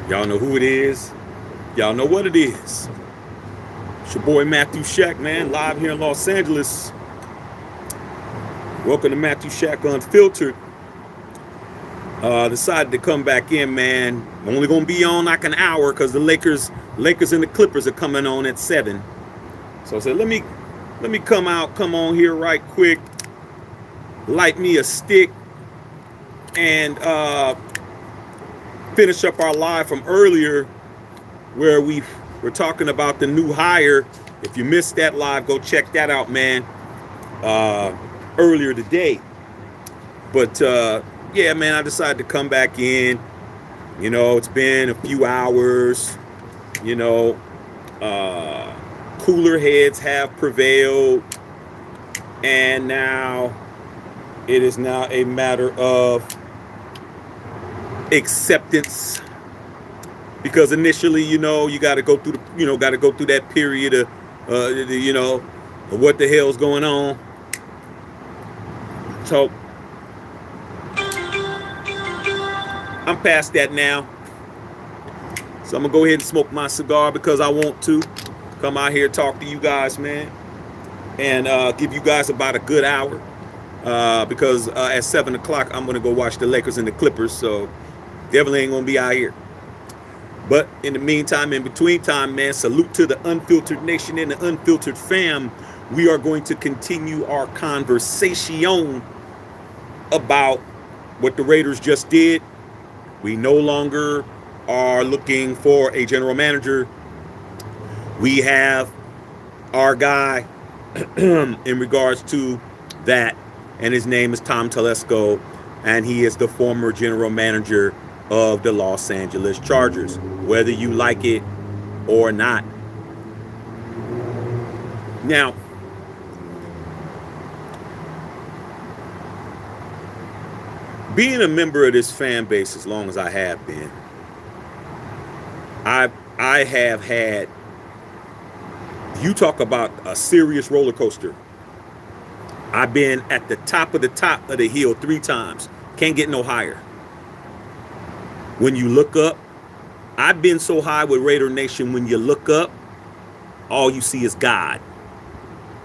Y'all know who it is. Y'all know what it is. It's your boy Matthew Shack, man, live here in Los Angeles. Welcome to Matthew Shack Unfiltered. Decided to come back in, man. I'm only gonna be on like an hour because the Lakers and the Clippers are coming on at 7. So I said, let me come on here right quick, light me a stick, and finish up our live from earlier where we were talking about the new hire. If you missed that live, go check that out, man. Earlier today. But yeah, man, I decided to come back in. You know, it's been a few hours. You know, cooler heads have prevailed. And now it is now a matter of acceptance. Because initially, you know, you got to go through that period of, of what the hell's going on. So I'm past that now. So I'm gonna go ahead and smoke my cigar because I want to. Come out here, talk to you guys, man, and give you guys about a good hour. Because at 7 o'clock I'm gonna go watch the Lakers and the Clippers. So definitely ain't gonna be out here. But in the meantime, in between time, man, salute to the Unfiltered Nation and the Unfiltered fam. We are going to continue our conversation about what the Raiders just did. We no longer are looking for a general manager. We have our guy in regards to that, and his name is Tom Telesco, and he is the former general manager of the Los Angeles Chargers, whether you like it or not. Now, being a member of this fan base as long as I have been, I have had, you talk about a serious roller coaster. I've been at the top of the hill 3 times. Can't get no higher. When you look up, I've been so high with Raider Nation, when you look up, all you see is God.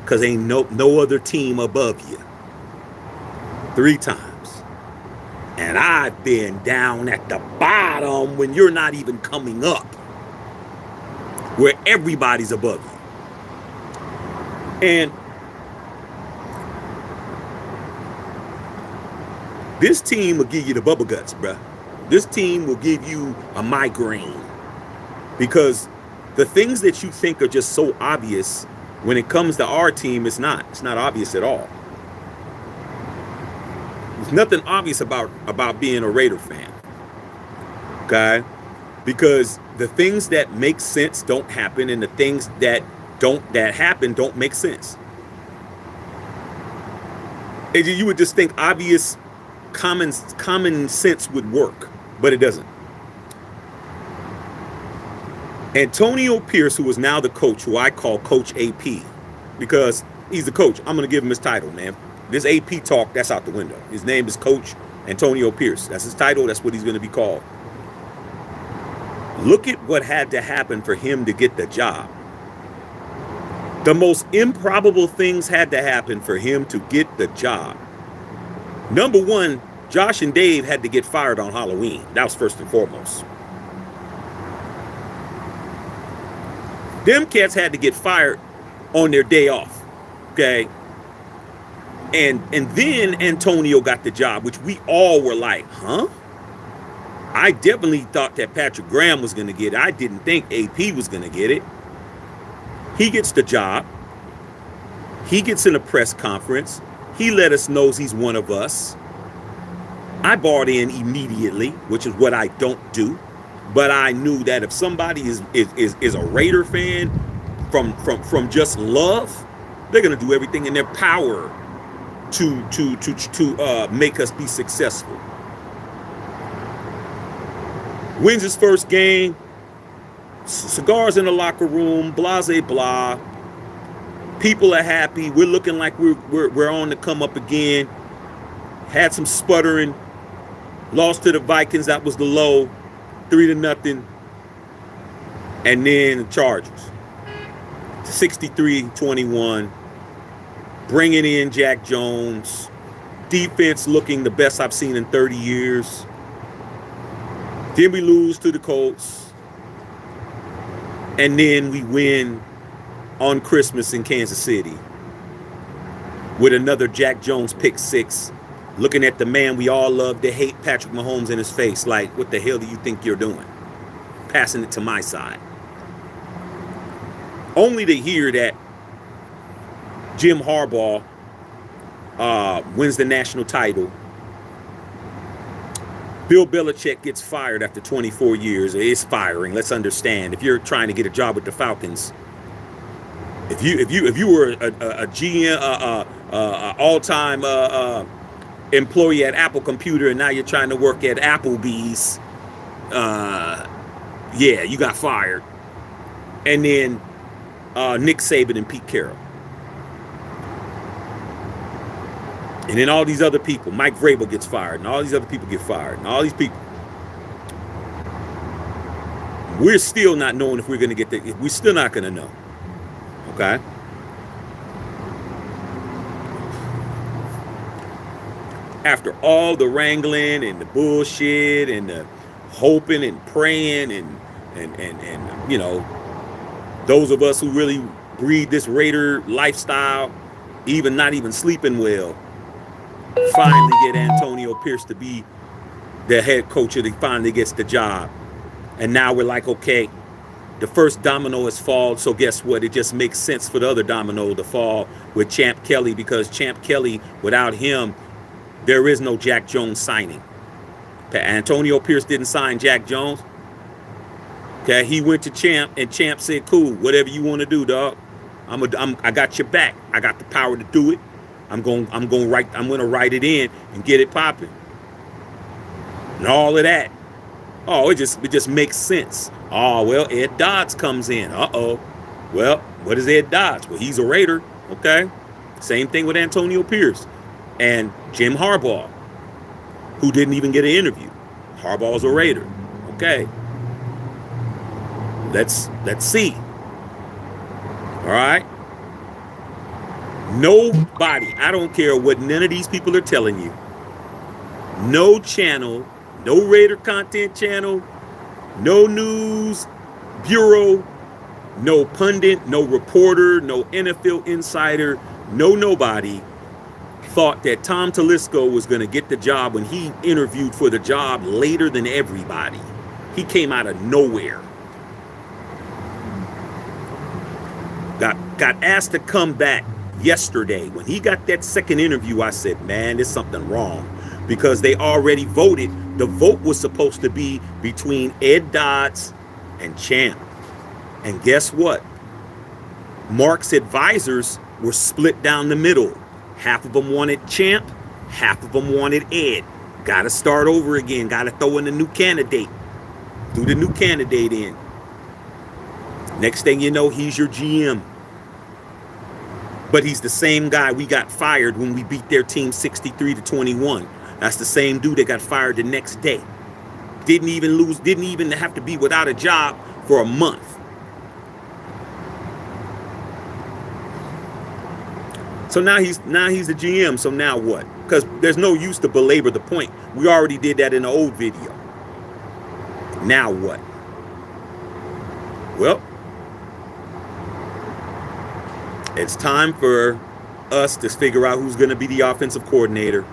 Because ain't no other team above you. 3 times. And I've been down at the bottom when you're not even coming up. Where everybody's above you. And this team will give you the bubble guts, bruh. This team will give you a migraine. Because the things that you think are just so obvious, when it comes to our team, it's not. It's not obvious at all. There's nothing obvious about being a Raider fan. Okay? Because the things that make sense don't happen, and the things that happen don't make sense. And you would just think obvious common sense would work, but it doesn't. Antonio Pierce, who is now the coach, who I call Coach AP, because he's the coach. I'm going to give him his title, man. This AP talk, that's out the window. His name is Coach Antonio Pierce. That's his title. That's what he's going to be called. Look at what had to happen for him to get the job. The most improbable things had to happen for him to get the job. Number one, Josh and Dave had to get fired on Halloween. That was first and foremost. Them cats had to get fired on their day off. Okay? And then Antonio got the job, which we all were like, huh? I definitely thought that Patrick Graham was going to get it. I didn't think AP was going to get it. He gets the job. He gets in a press conference. He let us know he's one of us. I bought in immediately, which is what I don't do. But I knew that if somebody is a Raider fan from just love, they're going to do everything in their power to make us be successful. Wins his first game, cigars in the locker room, blah, blah, blah. People are happy. We're looking like we're on the come up again. Had some sputtering. Lost to the Vikings. That was the low. 3-0, and then the Chargers 63-21, bringing in Jack Jones, defense looking the best I've seen in 30 years. Then we lose to the Colts, and then we win on Christmas in Kansas City with another Jack Jones pick six, looking at the man we all love to hate, Patrick Mahomes, in his face like, what the hell do you think you're doing? Passing it to my side. Only to hear that Jim Harbaugh wins the national title. Bill Belichick gets fired after 24 years. It is firing. Let's understand. If you're trying to get a job with the Falcons, if you were a GM, all-time employee at Apple Computer, and now you're trying to work at Applebee's, yeah, you got fired. And then Nick Saban and Pete Carroll. And then all these other people, Mike Vrabel gets fired, and all these other people get fired, and all these people. We're still not knowing if we're going to get the, we're still not going to know. Okay? After all the wrangling and the bullshit and the hoping and praying and you know, those of us who really breathe this Raider lifestyle, even not even sleeping well, finally get Antonio Pierce to be the head coach, and he finally gets the job. And now we're like, okay, the first domino has fallen, so guess what? It just makes sense for the other domino to fall with Champ Kelly, because Champ Kelly, without him, there is no Jack Jones signing. Antonio Pierce didn't sign Jack Jones. Okay, he went to Champ, and Champ said, cool, whatever you want to do, dog. I got your back. I got the power to do it. I'm gonna write it in and get it popping. And all of that. Oh, it just makes sense. Oh, well, Ed Dodds comes in. Uh-oh. Well, what is Ed Dodds? Well, he's a Raider. Okay. Same thing with Antonio Pierce and Jim Harbaugh, who didn't even get an interview. Harbaugh's a Raider. Okay. Let's see. All right. Nobody, I don't care what none of these people are telling you. No channel, no Raider content channel, no news bureau, no pundit, no reporter, no NFL insider, no nobody thought that Tom Telesco was going to get the job when he interviewed for the job later than everybody. He came out of nowhere. Got asked to come back yesterday. When he got that second interview, I said, man, there's something wrong, because they already voted. The vote was supposed to be between Ed Dodds and Champ. And guess what? Mark's advisors were split down the middle. Half of them wanted Champ, half of them wanted Ed. Got to start over again. Got to throw in a new candidate. Do the new candidate in. Next thing you know, he's your GM. But he's the same guy we got fired when we beat their team 63-21. That's the same dude that got fired the next day. Didn't even have to be without a job for a month. So now he's the GM. So now what? Because there's no use to belabor the point. We already did that in the old video. Now what? Well, it's time for us to figure out who's going to be the offensive coordinator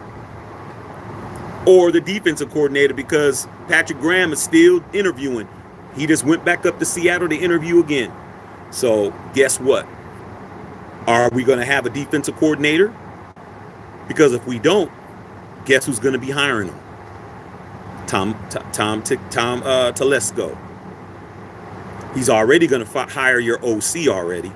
or the defensive coordinator, because Patrick Graham is still interviewing. He just went back up to Seattle to interview again. So guess what? Are we going to have a defensive coordinator? Because if we don't, guess who's going to be hiring him? Tom Telesco. He's already going to hire your OC already.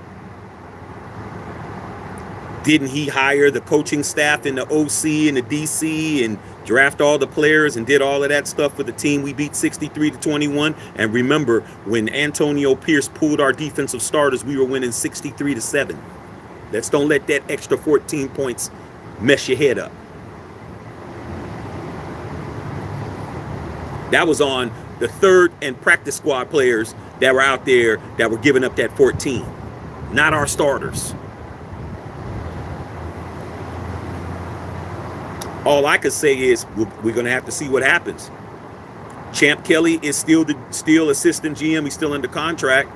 Didn't he hire the coaching staff and the OC and the DC and draft all the players and did all of that stuff for the team we beat 63-21? And remember, when Antonio Pierce pulled our defensive starters, we were winning 63-7. Let's don't let that extra 14 points mess your head up. That was on the third and practice squad players that were out there that were giving up that 14, not our starters. All I could say is we're going to have to see what happens. Champ Kelly is still assistant GM. He's still under contract,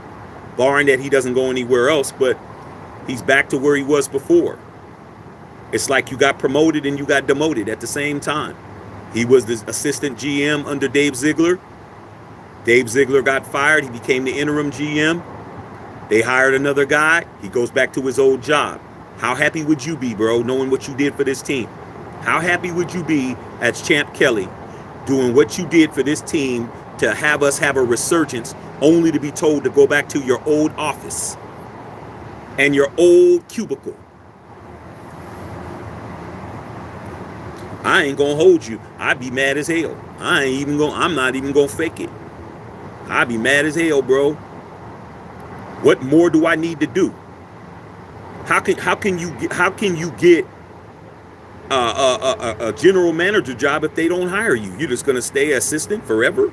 barring that he doesn't go anywhere else, but he's back to where he was before. It's like you got promoted and you got demoted at the same time. He was the assistant GM under Dave Ziegler. Dave Ziegler got fired. He became the interim GM. They hired another guy. He goes back to his old job. How happy would you be, bro, knowing what you did for this team? How happy would you be as Champ Kelly doing what you did for this team to have us have a resurgence only to be told to go back to your old office and your old cubicle? I ain't gonna hold you. I'd be mad as hell. I'm not even gonna fake it. I'd be mad as hell, bro. What more do I need to do? How can you get a general manager job if they don't hire you? You're just gonna stay assistant forever?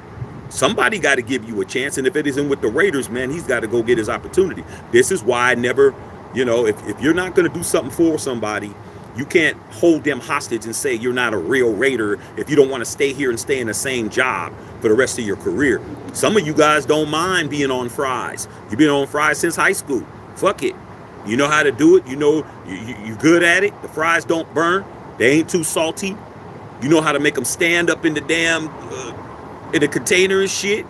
Somebody got to give you a chance, and if it isn't with the Raiders, man, he's got to go get his opportunity. This is why I never, if you're not gonna do something for somebody, you can't hold them hostage and say you're not a real Raider if you don't want to stay here and stay in the same job for the rest of your career. Some of you guys don't mind being on fries. You've been on fries since high school. Fuck it. You know how to do it. You know you're good at it. The fries don't burn. They ain't too salty. You know how to make them stand up in the damn in the container and shit.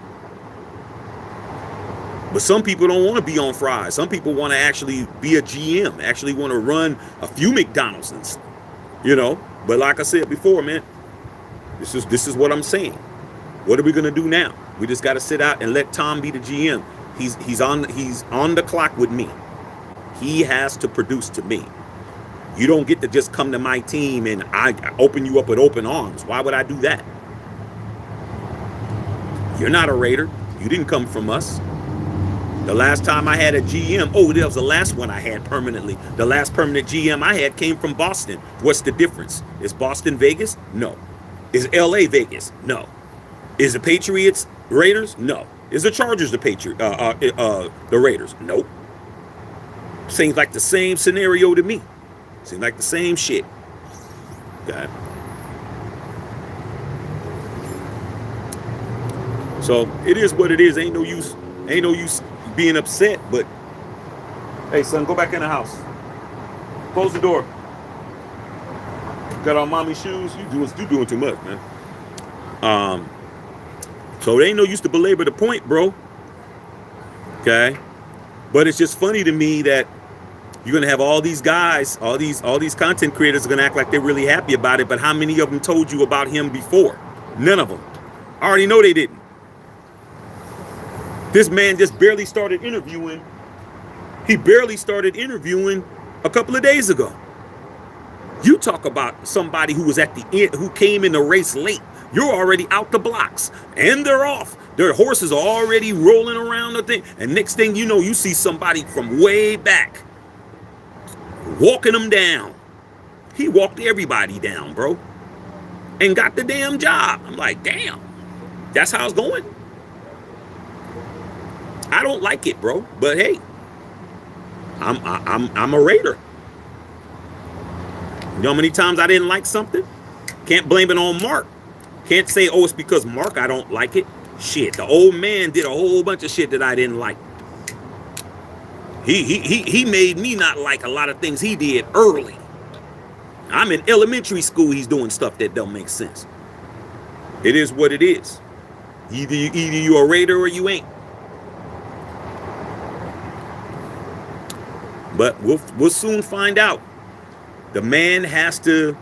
But some people don't want to be on fries. Some people want to actually be a GM, actually want to run a few McDonald's, But like I said before, man, this is what I'm saying. What are we gonna do now? We just got to sit out and let Tom be the GM. He's on the clock with me. He has to produce to me. You don't get to just come to my team and I open you up with open arms. Why would I do that? You're not a Raider. You didn't come from us. The last time I had a GM, that was the last one I had permanently. The last permanent GM I had came from Boston. What's the difference? Is Boston Vegas? No. Is LA Vegas? No. Is the Patriots Raiders? No. Is the Chargers the Raiders? Nope. Seems like the same scenario to me. Seems like the same shit. Okay. So it is what it is. Ain't no use being upset, but hey, son, go back in the house. Close the door. Got on mommy's shoes. You doing too much, man. So it ain't no use to belabor the point, bro. Okay, but it's just funny to me that you're gonna have all these guys, all these content creators are gonna act like they're really happy about it. But how many of them told you about him before? None of them. I already know they didn't. This man just barely started interviewing. He barely started interviewing a couple of days ago. You talk about somebody who was at the end, who came in the race late. You're already out the blocks and they're off. Their horses are already rolling around the thing. And next thing you know, you see somebody from way back walking them down. He walked everybody down, bro, and got the damn job. I'm like, damn, that's how it's going. I don't like it, bro, but hey, I'm a Raider. You know how many times I didn't like something? Can't blame it on Mark. Can't say, oh, it's because Mark I don't like it. Shit, the old man did a whole bunch of shit that I didn't like. He made me not like a lot of things he did early. I'm in elementary school. He's doing stuff that don't make sense. It is what it is. Either you a Raider or you ain't. But we'll soon find out. The man has to.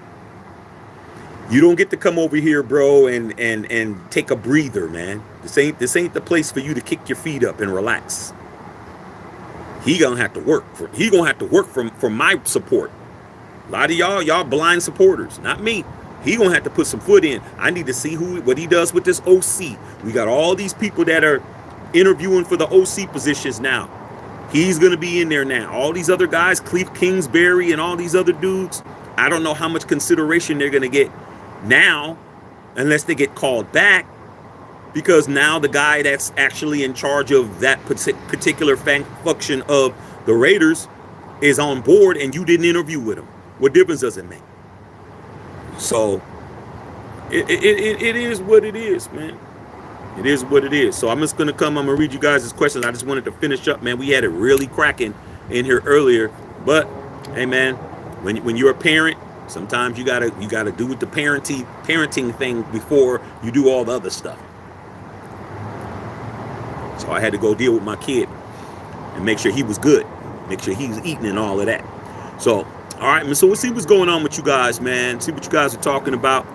You don't get to come over here, bro, and take a breather, man. This ain't the place for you to kick your feet up and relax. He gonna have to work for my support. A lot of y'all blind supporters, not me. He gonna have to put some foot in. I need to see what he does with this OC. We got all these people that are interviewing for the OC positions now. He's going to be in there now. All these other guys, Cliff Kingsbury and all these other dudes, I don't know how much consideration they're going to get now unless they get called back. because now the guy that's actually in charge of that particular function of the Raiders is on board and you didn't interview with him. What difference does it make? So it is what it is, man. It is what it is. So I'm just gonna I'm gonna read you guys' questions. I just wanted to finish up, man. We had it really cracking in here earlier, but hey, man, when you're a parent, sometimes you gotta do with the parenting thing before you do all the other stuff. So I had to go deal with my kid and make sure he was good, make sure he was eating and all of that. So all right, man. So we'll see what's going on with you guys, man. See what you guys are talking about.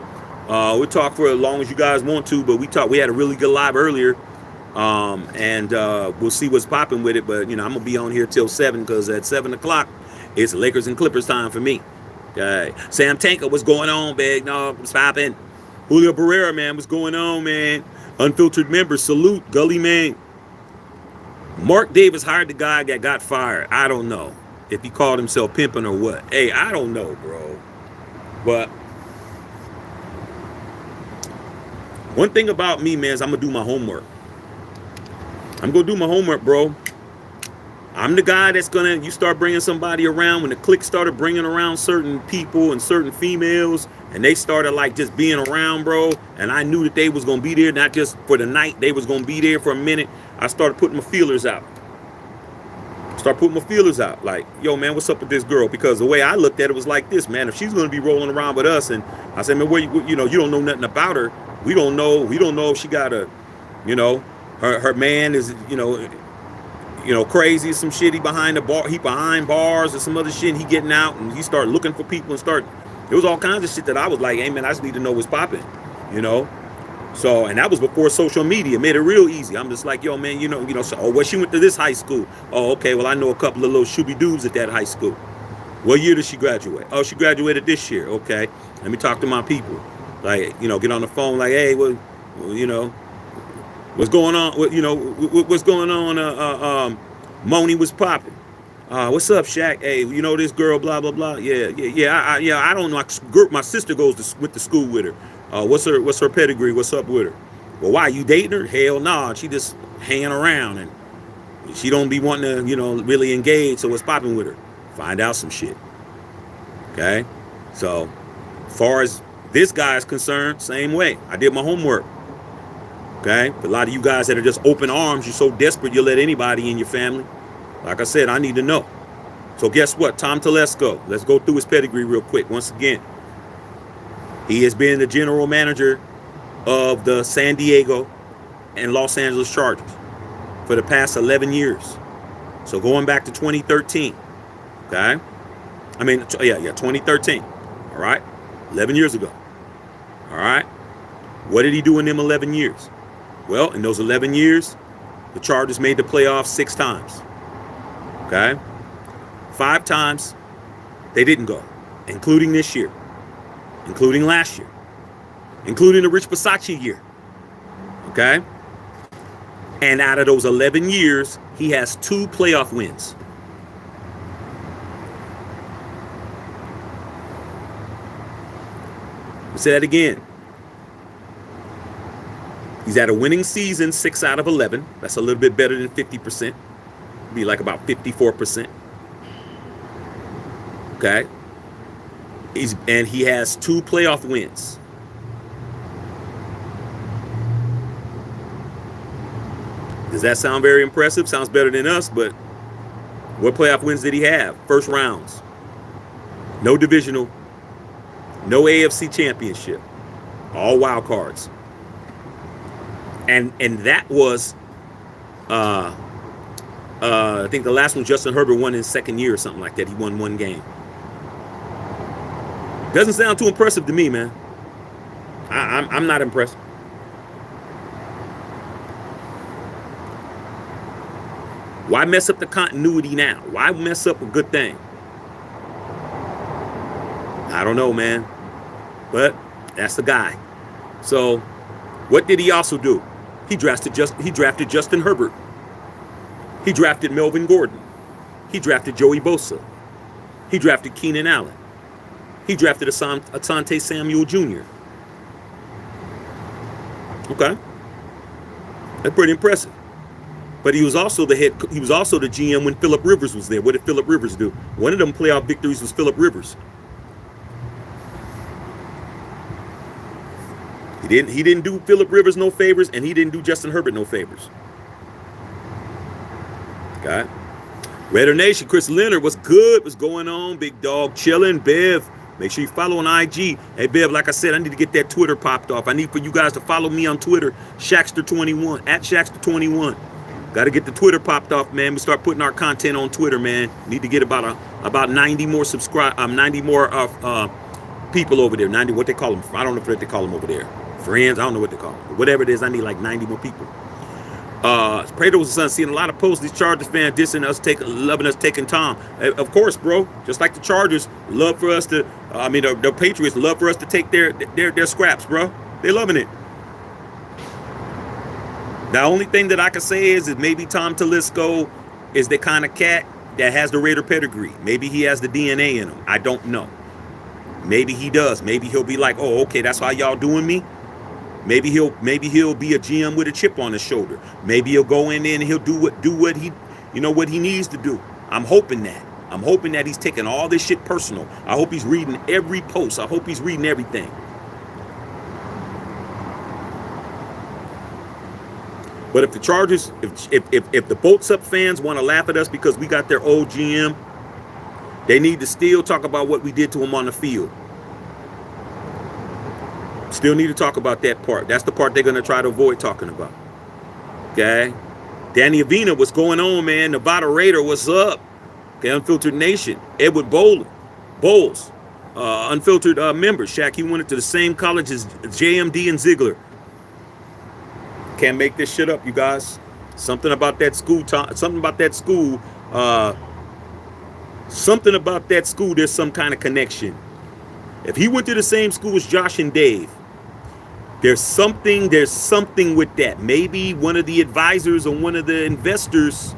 We'll talk for as long as you guys want to, but we had a really good live earlier, and we'll see what's popping with it. But I'm gonna be on here till 7 because at 7 o'clock it's Lakers and Clippers time for me. Okay, Sam Tanker, what's going on, big? No, what's popping? Julio Barrera, man, what's going on, man? Unfiltered members, salute, Gully man. Mark Davis hired the guy that got fired. I don't know if he called himself pimping or what. Hey, I don't know, bro. But one thing about me, man, is I'm going to do my homework. I'm going to do my homework, bro. I'm the guy that's going to, you start bringing somebody around, when the clique started bringing around certain people and certain females, and they started like just being around, bro, and I knew that they was going to be there, not just for the night, they was going to be there for a minute. I started putting my feelers out. Like, yo, man, what's up with this girl? Because the way I looked at it was like this, man. If she's going to be rolling around with us, and I said, man, you don't know nothing about her. We don't know if she got a, her man is, crazy, some shit. He behind bars or some other shit. And he getting out and he started looking for people and there was all kinds of shit that I was like, hey, man, I just need to know what's popping, So, and that was before social media made it real easy. I'm just like, yo, man, so, she went to this high school. Oh, okay, well, I know a couple of little shooby dudes at that high school. What year did she graduate? Oh, she graduated this year. Okay, let me talk to my people. Like, get on the phone, like, hey, well, what's going on? What's going on? Moni was popping. What's up, Shaq? Hey, this girl, blah blah blah. Yeah. I don't know. My sister went to school with her. What's her pedigree? What's up with her? Well, why, you dating her? Hell nah. She just hanging around and she don't be wanting to, really engage. So what's popping with her? Find out some shit. Okay. So, as far as this guy is concerned, same way. I did my homework. Okay. But a lot of you guys that are just open arms, you're so desperate you'll let anybody in your family. Like I said, I need to know. So guess what? Tom Telesco. Let's go through his pedigree real quick. Once again, he has been the general manager of the San Diego and Los Angeles Chargers for the past 11 years. So going back to 2013. Okay. 2013. All right. 11 years ago. All right. What did he do in them 11 years? Well, in those 11 years, the Chargers made the playoffs 6 times. Okay. 5 times they didn't go, including this year, including last year, including the Rich Bisaccia year. Okay. And out of those 11 years, he has 2 playoff wins. I'll say that again. He's had a winning season 6 out of 11. That's a little bit better than 50%. Be like about 54%. Okay. He has 2 playoff wins. Does that sound very impressive? Sounds better than us, but what playoff wins did he have? First rounds. No divisional. No AFC championship. All wild cards. And that was I think the last one Justin Herbert won in his 2nd year or something like that. He won 1 game. Doesn't sound too impressive to me, man. I'm not impressed. Why mess up the continuity now? Why mess up a good thing? I don't know, man. But that's the guy. So what did he also do? He drafted Justin Herbert. He drafted Melvin Gordon. He drafted Joey Bosa. He drafted Keenan Allen. He drafted Asante Samuel Jr. Okay. That's pretty impressive. But he was also the GM when Phillip Rivers was there. What did Phillip Rivers do? One of them playoff victories was Phillip Rivers. He didn't do Phillip Rivers no favors, and he didn't do Justin Herbert no favors. Okay. Raider Nation, Chris Leonard, what's good? What's going on? Big dog chilling. Bev, make sure you follow on IG. Hey, Bev, like I said, I need to get that Twitter popped off. I need for you guys to follow me on Twitter, Shaxter21, at Shaxter21. Got to get the Twitter popped off, man. We start putting our content on Twitter, man. Need to get about 90 more people over there. 90, what they call them? I don't know what they call them over there. Friends, I don't know what they call them. Whatever it is, I need like 90 more people. Prater was the son, seeing a lot of posts. These Chargers fans dissing us, loving us taking Tom. Of course, bro. Just like the Chargers love for us to. The Patriots love for us to take their scraps, bro. They're loving it. The only thing that I can say is maybe Tom Telesco is the kind of cat that has the Raider pedigree. Maybe he has the DNA in him. I don't know. Maybe he does. Maybe he'll be like, oh, okay, that's how y'all doing me. Maybe he'll be a GM with a chip on his shoulder. Maybe he'll go in there and he'll do what he needs to do. I'm hoping that he's taking all this shit personal. I hope he's reading every post. I hope he's reading everything. But if the Chargers, if the Bolts Up fans want to laugh at us because we got their old GM, they need to still talk about what we did to him on the field. Still need to talk about that part. That's the part they're going to try to avoid talking about. Okay? Danny Avina, what's going on, man? Nevada Raider, what's up? Okay, Unfiltered Nation. Edward Bowles, Unfiltered member. Shaq, he went to the same college as JMD and Ziegler. Can't make this shit up, you guys. Something about that school. Something about that school. There's some kind of connection. If he went to the same school as Josh and Dave, there's something with that. Maybe one of the advisors or one of the investors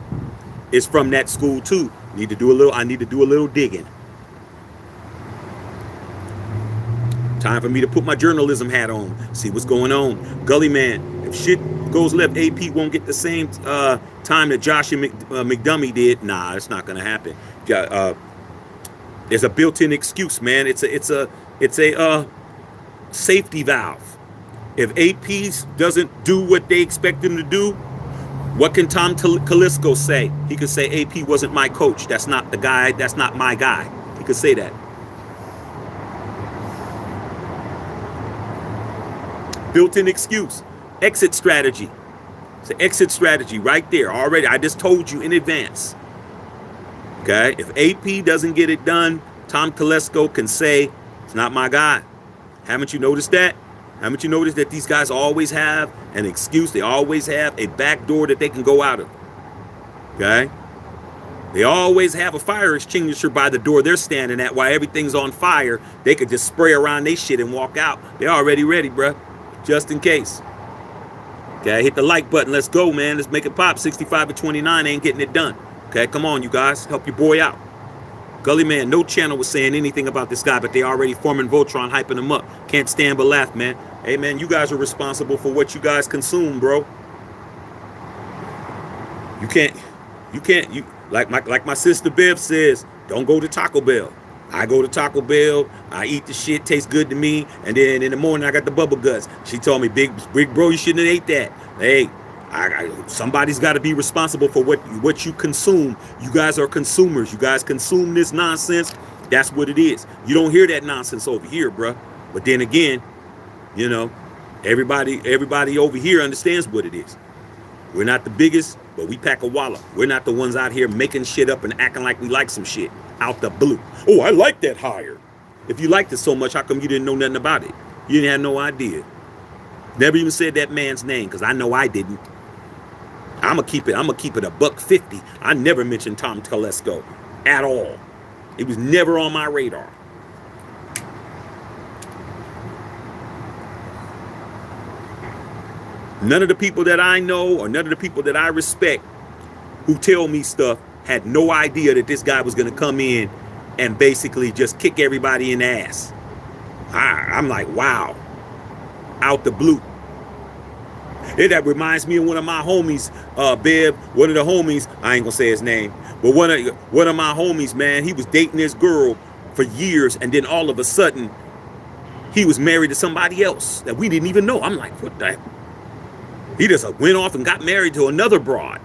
is from that school too. I need to do a little digging. Time for me to put my journalism hat on. See what's going on. Gully man, if shit goes left, AP won't get the same time that Josh and McDummy did. Nah, it's not gonna happen. There's a built-in excuse, man. It's a safety valve. If AP doesn't do what they expect him to do, what can Tom Telesco say? He could say AP wasn't my coach. That's not the guy. That's not my guy. He could say that. Built-in excuse. Exit strategy. It's an exit strategy right there already. I just told you in advance. Okay? If AP doesn't get it done, Tom Telesco can say, it's not my guy. Haven't you noticed that? Haven't you noticed that these guys always have an excuse? They always have a back door that they can go out of. Okay? They always have a fire extinguisher by the door they're standing at while everything's on fire. They could just spray around their shit and walk out. They're already ready, bruh. Just in case. Okay, hit the like button. Let's go, man. Let's make it pop. 65-29 ain't getting it done. Okay, come on, you guys. Help your boy out. Gully man, no channel was saying anything about this guy, but they already forming Voltron, hyping him up. Can't stand but laugh, man. Hey, man, you guys are responsible for what you guys consume, bro. Like my sister Bev says, don't go to Taco Bell. I go to Taco Bell, I eat the shit, tastes good to me, and then in the morning I got the bubble guts. She told me, big bro, you shouldn't have ate that. Hey, somebody's got to be responsible for what you consume. You guys are consumers. You guys consume this nonsense. That's what it is. You don't hear that nonsense over here, bruh. But then again, you know, everybody over here understands what it is. We're not the biggest, but we pack a wallop. We're not the ones out here making shit up and acting like we like some shit out the blue. Oh, I like that hire. If you liked it so much, how come you didn't know nothing about it? You didn't have no idea. Never even said that man's name, because I know I didn't. I'm gonna keep it $150. I never mentioned Tom Telesco at all. It was never on my radar. None of the people that I know or none of the people that I respect who tell me stuff had no idea that this guy was going to come in and basically just kick everybody in the ass. I'm like, wow. Out the blue. That reminds me of one of my homies, Bev, one of the homies, I ain't gonna say his name, but one of my homies, man, he was dating this girl for years, and then all of a sudden, he was married to somebody else that we didn't even know. I'm like, what the heck? He just went off and got married to another broad.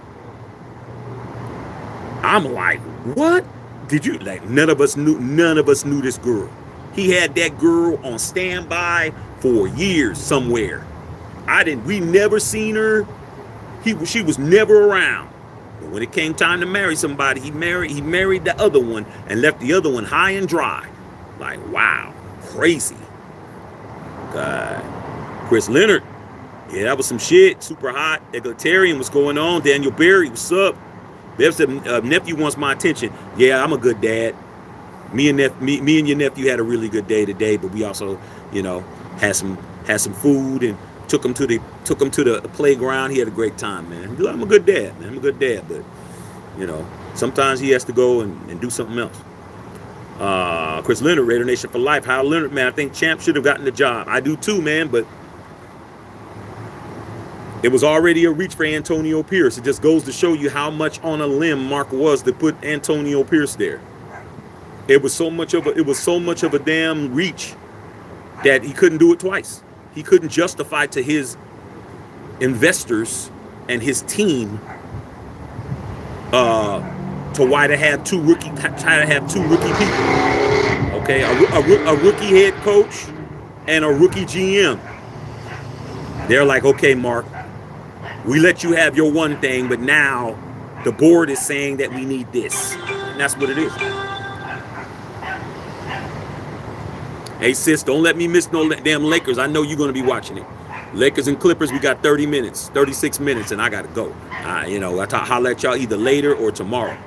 I'm like, what? Did you, like, none of us knew this girl. He had that girl on standby for years somewhere. We never seen her. She was never around. But when it came time to marry somebody, he married the other one and left the other one high and dry. Like, wow, crazy. God. Chris Leonard, yeah, that was some shit. Super hot. Egalitarian, what's going on? Daniel Berry, what's up? Bev said, nephew wants my attention. Yeah, I'm a good dad. Me and your nephew had a really good day today, but we also, had some food and took him to the playground. He had a great time, man. I'm a good dad, man. I'm a good dad, but sometimes he has to go and do something else. Chris Leonard, Raider Nation for life. Hal Leonard, man, I think Champ should have gotten the job. I do too, man, but it was already a reach for Antonio Pierce. It just goes to show you how much on a limb Mark was to put Antonio Pierce there. It was so much of a damn reach that he couldn't do it twice. He couldn't justify to his investors and his team to why to have two rookie people. Okay, a rookie head coach and a rookie GM. They're like, okay, Mark, we let you have your one thing, but now the board is saying that we need this. And that's what it is. Hey, sis, don't let me miss no damn Lakers. I know you're going to be watching it. Lakers and Clippers, we got 36 minutes, and I got to go. I'll holler at y'all either later or tomorrow.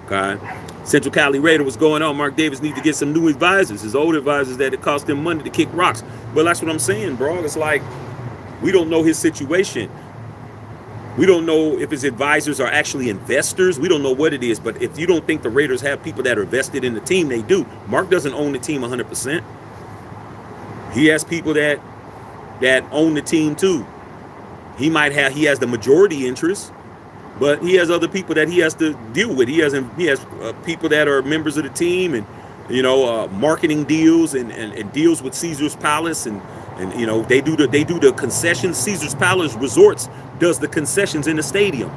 Okay? Central Cali Raider, what's going on? Mark Davis needs to get some new advisors. His old advisors that it cost him money to kick rocks. But that's what I'm saying, bro. It's like, we don't know his situation. We don't know if his advisors are actually investors. We don't know what it is. But if you don't think the Raiders have people that are vested in the team, they do. Mark doesn't own the team 100%. He has people that own the team too. He has the majority interest, but he has other people that he has to deal with. He has people that are members of the team, and marketing deals and deals with Caesar's Palace, and they do the concessions. Caesar's Palace Resorts does the concessions in the stadium.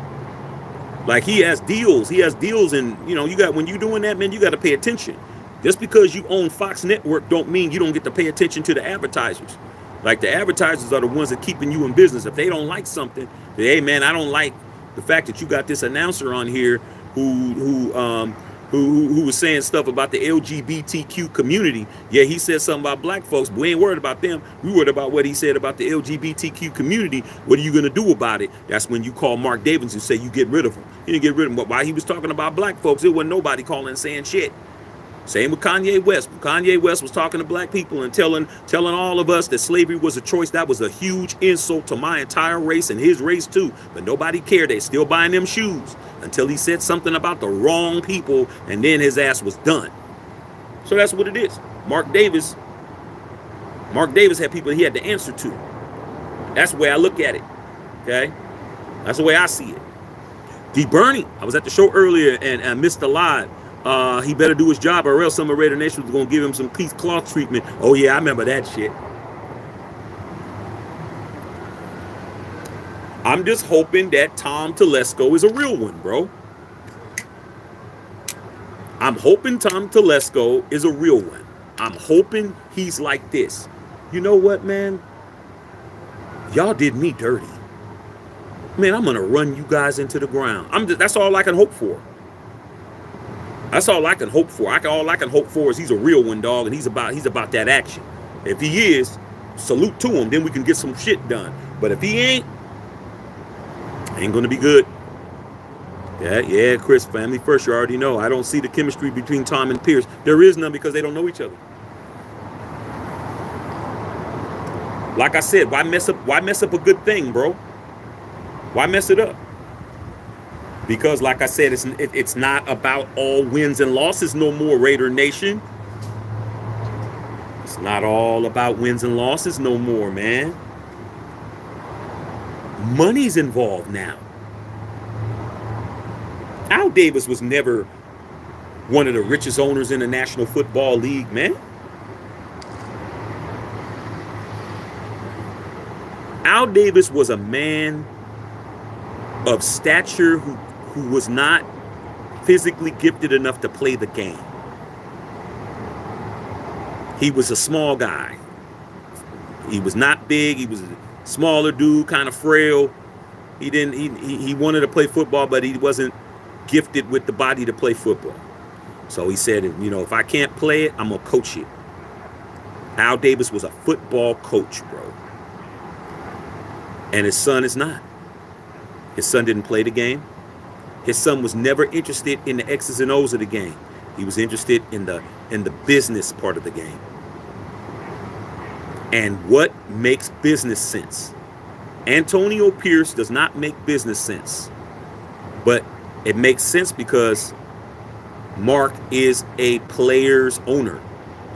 Like, he has deals, and when you're doing that, man, you got to pay attention. Just because you own Fox Network don't mean you don't get to pay attention to the advertisers. Like, the advertisers are the ones that keeping you in business. If they don't like something, hey man, I don't like the fact that you got this announcer on here who was saying stuff about the LGBTQ community. Yeah, he said something about black folks, but we ain't worried about them. We worried about what he said about the LGBTQ community. What are you going to do about it? That's when you call Mark Davis and say you get rid of him. You didn't get rid of him. But while he was talking about black folks, it wasn't nobody calling and saying shit. Same with Kanye West. When Kanye West was talking to black people and telling all of us that slavery was a choice, that was a huge insult to my entire race and his race too. But nobody cared. They still buying them shoes until he said something about the wrong people, and then his ass was done. So that's what it is. Mark Davis had people he had to answer to. That's the way I look at it. Okay? That's the way I see it. D. Bernie, I was at the show earlier and missed the live. He better do his job, or else some of Raider Nation was going to give him some Keith Cloth treatment. Oh, yeah, I remember that shit. I'm just hoping that Tom Telesco is a real one, bro. I'm hoping Tom Telesco is a real one. I'm hoping he's like this. You know what, man? Y'all did me dirty. Man, I'm going to run you guys into the ground. That's all I can hope for. That's all I can hope for. All I can hope for is he's a real one, dog, and he's about that action. If he is, salute to him. Then we can get some shit done. But if he ain't gonna be good. Yeah, Chris, family first. You already know. I don't see the chemistry between Tom and Pierce. There is none because they don't know each other. Like I said, why mess up a good thing, bro? Why mess it up? Because, like I said, it's not about all wins and losses no more, Raider Nation. It's not all about wins and losses no more, man. Money's involved now. Al Davis was never one of the richest owners in the National Football League, man. Al Davis was a man of stature who was not physically gifted enough to play the game. He was a small guy. He was not big. He was a smaller dude, kind of frail. He wanted to play football, but he wasn't gifted with the body to play football. So he said, if I can't play it, I'm going to coach it. Al Davis was a football coach, bro. And his son is not. His son didn't play the game. His son was never interested in the X's and O's of the game. He was interested in the business part of the game. And what makes business sense? Antonio Pierce does not make business sense. But it makes sense because Mark is a player's owner.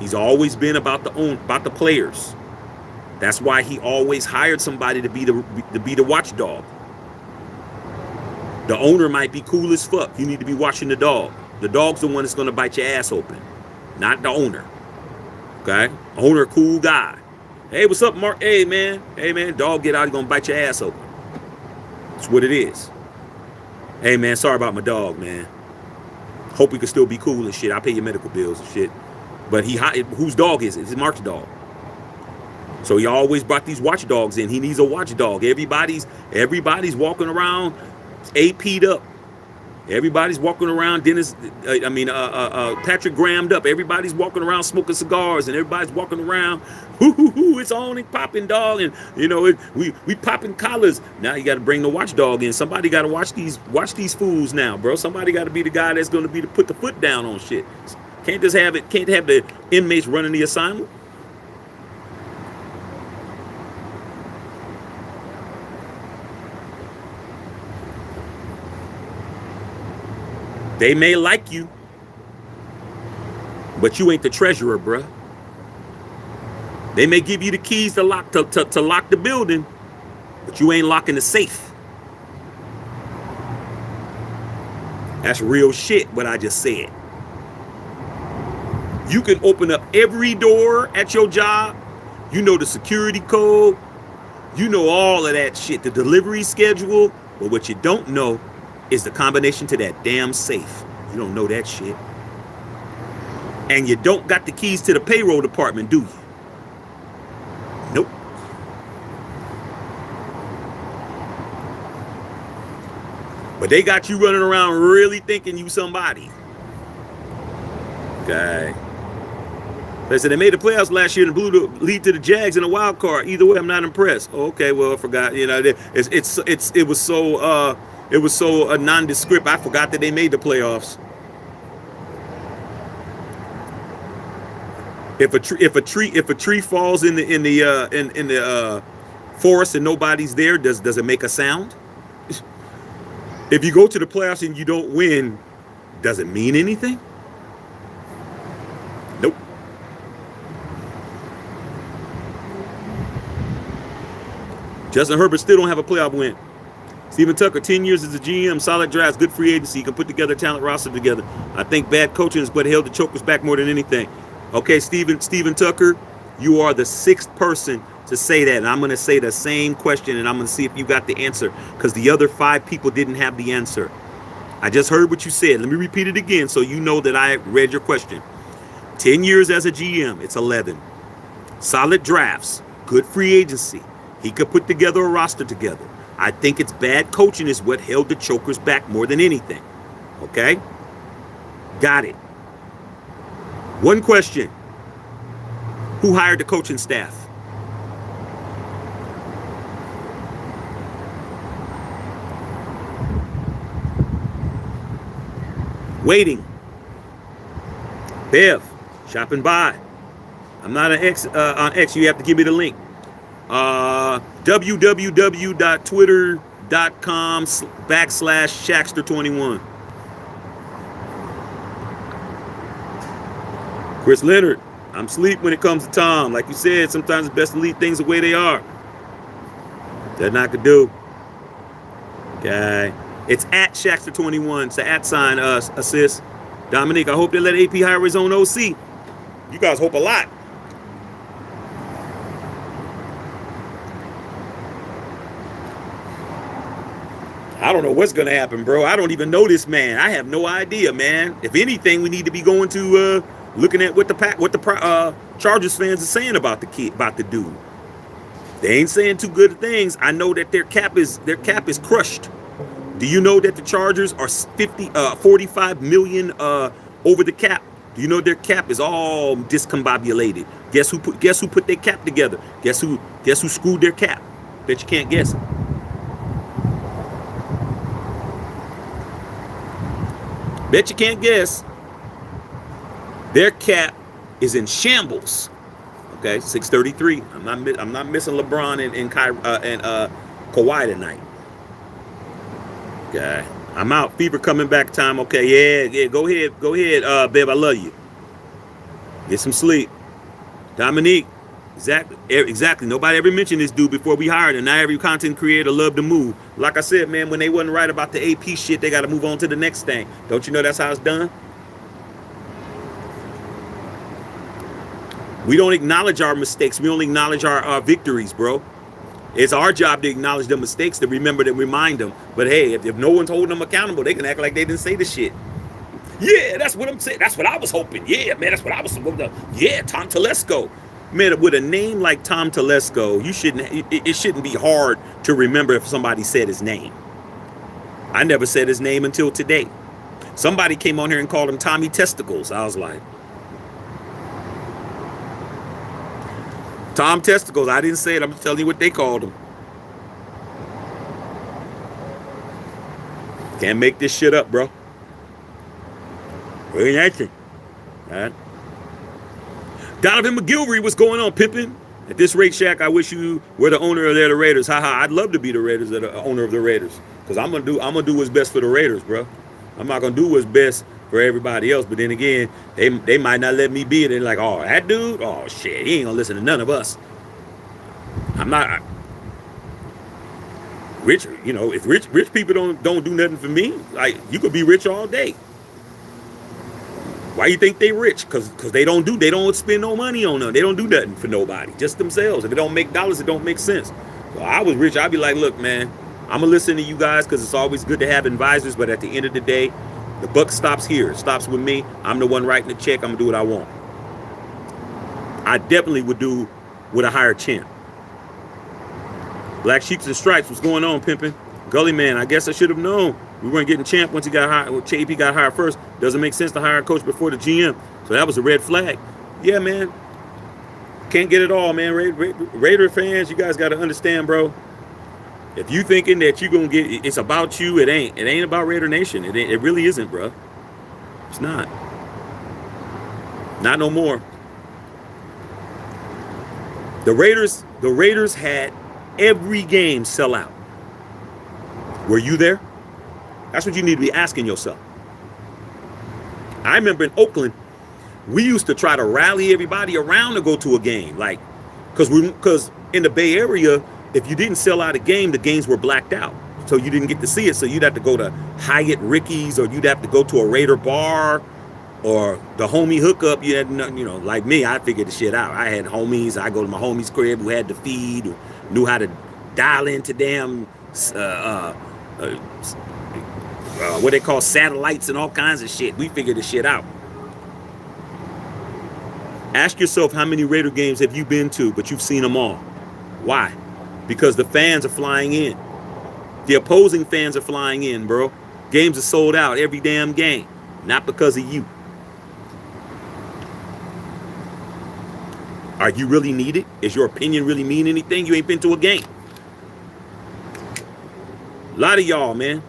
He's always been about the players. That's why he always hired somebody to be the watchdog. The owner might be cool as fuck. You need to be watching the dog. The dog's the one that's going to bite your ass open, not the owner. Okay? Owner, cool guy. Hey, what's up, Mark? Hey, man. Dog get out. He's going to bite your ass open. That's what it is. Hey, man, sorry about my dog, man. Hope we can still be cool and shit. I'll pay your medical bills and shit. But whose dog is it? It's Mark's dog. So he always brought these watchdogs in. He needs a watchdog. Everybody's walking around AP'd up. Everybody's walking around Patrick Graham'd up. Everybody's walking around smoking cigars, and everybody's walking around, it's on and popping, dog, and we popping collars. Now you got to bring the watchdog in. Somebody got to watch these fools now, bro. Somebody got to be the guy that's going to be to put the foot down on shit. Can't have the inmates running the assignment. They may like you, but you ain't the treasurer, bruh. They may give you the keys to lock the building, but you ain't locking the safe. That's real shit, what I just said. You can open up every door at your job. You know the security code. You know all of that shit, the delivery schedule. But what you don't know is the combination to that damn safe. You don't know that shit. And you don't got the keys to the payroll department, do you? Nope. But they got you running around really thinking you somebody. Okay. They said they made the playoffs last year and blew the lead to the Jags in a wild card. Either way, I'm not impressed. Okay, well, I forgot. It was so nondescript. I forgot that they made the playoffs. If a tree falls in the forest and nobody's there, does it make a sound? If you go to the playoffs and you don't win, does it mean anything? Nope. Justin Herbert still don't have a playoff win. Steven Tucker, 10 years as a GM, solid drafts, good free agency. You can put together a talent roster together. I think bad coaching is what held the Chokers back more than anything. Okay, Steven Tucker, you are the sixth person to say that. And I'm going to say the same question, and I'm going to see if you got the answer, because the other 5 people didn't have the answer. I just heard what you said. Let me repeat it again so you know that I read your question. 10 years as a GM, it's 11. Solid drafts, good free agency. He could put together a roster together. I think it's bad coaching is what held the Chokers back more than anything. Okay? Got it. One question. Who hired the coaching staff? Waiting. Bev, shopping by. I'm not on X. You have to give me the link. www.twitter.com/Shaxter21. Chris Leonard, I'm asleep when it comes to Tom. Like you said, sometimes it's best to leave things the way they are. That I could do. Okay. It's at Shaxter21. It's the at sign assist. Dominique, I hope they let AP hire his own OC. You guys hope a lot. I don't know what's gonna happen, bro. I don't even know this man. I have no idea, man. If anything, we need to be going to looking at what the Chargers fans are saying about the dude. They ain't saying too good things. I know that their cap is crushed. Do you know that the Chargers are 45 million over the cap? Do you know their cap is all discombobulated? Guess who put their cap together? Guess who screwed their cap? Bet you can't guess it. Bet you can't guess. Their cap is in shambles. Okay, 633. I'm not missing LeBron and Kawhi tonight. Okay, I'm out. Fever coming back time. Okay, yeah. Go ahead, babe. I love you. Get some sleep, Dominique. Exactly. Nobody ever mentioned this dude before we hired him. Now every content creator love to move. Like I said, man, when they wasn't right about the AP shit, they got to move on to the next thing. Don't you know that's how it's done? We don't acknowledge our mistakes. We only acknowledge our victories, bro. It's our job to acknowledge the mistakes, to remember, to remind them. But hey, if no one's holding them accountable, they can act like they didn't say the shit. Yeah, that's what I'm saying. That's what I was hoping. Yeah, man, that's what I was hoping. Yeah, Tom Telesco. Man, with a name like Tom Telesco, it shouldn't be hard to remember if somebody said his name. I never said his name until today. Somebody came on here and called him Tommy Testicles. I was like, Tom Testicles. I didn't say it. I'm just telling you what they called him. Can't make this shit up, bro. Really nothing. All right. Donovan McGilvery, what's going on, Pippin? At this rate, Shaq, I wish you were the owner of the Raiders. Haha, I'd love to be the Raiders, the owner of the Raiders, because I'm gonna do what's best for the Raiders, bro. I'm not gonna do what's best for everybody else. But then again, they might not let me be it. They're like, oh, that dude, oh shit, he ain't gonna listen to none of us. I'm not rich. You know, if rich people don't do nothing for me, like, you could be rich all day. Why you think they rich? Because they don't spend no money on them. They don't do nothing for nobody, just themselves. If it don't make dollars, it don't make sense. So I was rich, I'd be like, look, man, I'm gonna listen to you guys because it's always good to have advisors. But at the end of the day, the buck stops here. It stops with me. I'm the one writing the check. I'm gonna do what I want. I definitely would do with a higher champ. Black Sheeps and Stripes, what's going on, pimping? Gully Man, I guess I should have known. We weren't getting champ once he got hired. Well, AP got hired first. Doesn't make sense to hire a coach before the GM. So that was a red flag. Yeah, man. Can't get it all, man. Raider fans, you guys got to understand, bro. If you thinking that you're going to get, it's about you, it ain't. It ain't about Raider Nation. It really isn't, bro. It's not. Not no more. The Raiders had every game sell out. Were you there? That's what you need to be asking yourself. I remember in Oakland, we used to try to rally everybody around to go to a game, like, because in the Bay Area, if you didn't sell out a game, the games were blacked out, so you didn't get to see it. So you'd have to go to Hyatt Ricky's, or you'd have to go to a Raider bar, or the homie hookup. You had, you know, like me, I figured the shit out. I had homies. I go to my homie's crib who had the feed, who knew how to dial into damn what they call satellites and all kinds of shit. We figured this shit out. Ask yourself, how many Raider games have you been to, but you've seen them all? Why? Because the fans are flying in. The opposing fans are flying in, bro. Games are sold out every damn game. Not because of you. Are you really needed? Is your opinion really mean anything? You ain't been to a game. A lot of y'all, man.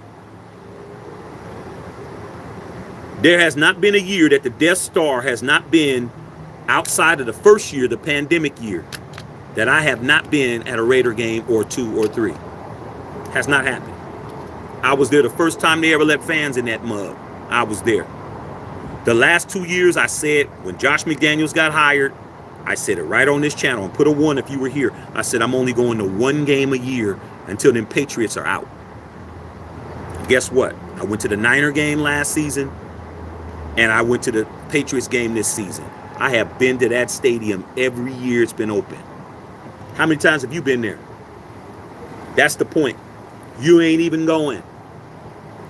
There has not been a year that the Death Star has not been, outside of the first year, the pandemic year, that I have not been at a Raider game or 2 or 3. Has not happened. I was there the first time they ever let fans in that mug. I was there. The last 2 years, I said, when Josh McDaniels got hired, I said it right on this channel, and put a 1 if you were here. I said, I'm only going to 1 game a year until them Patriots are out. Guess what? I went to the Niner game last season, and I went to the Patriots game this season. I have been to that stadium every year it's been open. How many times have you been there? That's the point. You ain't even going.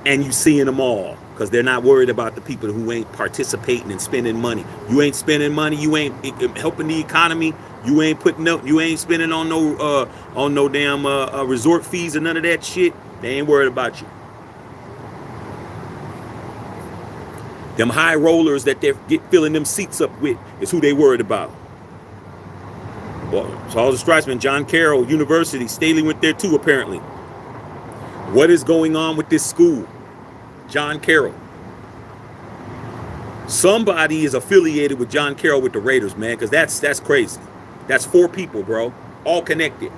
And you seeing them all because they're not worried about the people who ain't participating and spending money. You ain't spending money. You ain't helping the economy. You ain't putting up. You ain't spending on no damn resort fees or none of that shit. They ain't worried about you. Them high rollers that they're filling them seats up with is who they worried about. Well, Charles Streisman, John Carroll University, Staley went there too apparently. What is going on with this school? John Carroll. Somebody is affiliated with John Carroll with the Raiders, man, because that's crazy. That's 4 people, bro, all connected.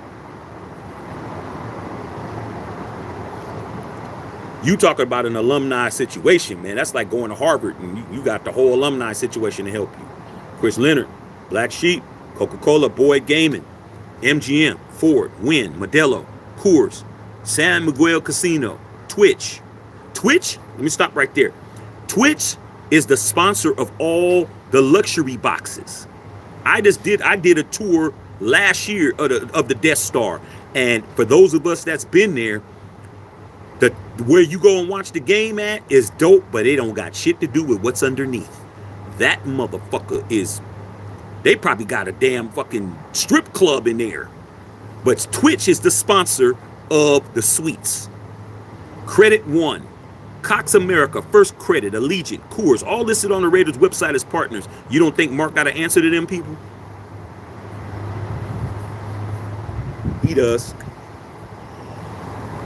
You talking about an alumni situation, man. That's like going to Harvard and you got the whole alumni situation to help you. Chris Leonard, Black Sheep, Coca-Cola, Boyd Gaiman, MGM, Ford, Wynn, Modelo, Coors, San Miguel Casino, Twitch. Twitch, let me stop right there. Twitch is the sponsor of all the luxury boxes. I did a tour last year of the Death Star. And for those of us that's been there, where you go and watch the game at is dope, but they don't got shit to do with what's underneath. That motherfucker is, they probably got a damn fucking strip club in there. But Twitch is the sponsor of the suites. Credit One, Cox America, First Credit, Allegiant, Coors, all listed on the Raiders website as partners. You don't think Mark got an answer to them people? He does.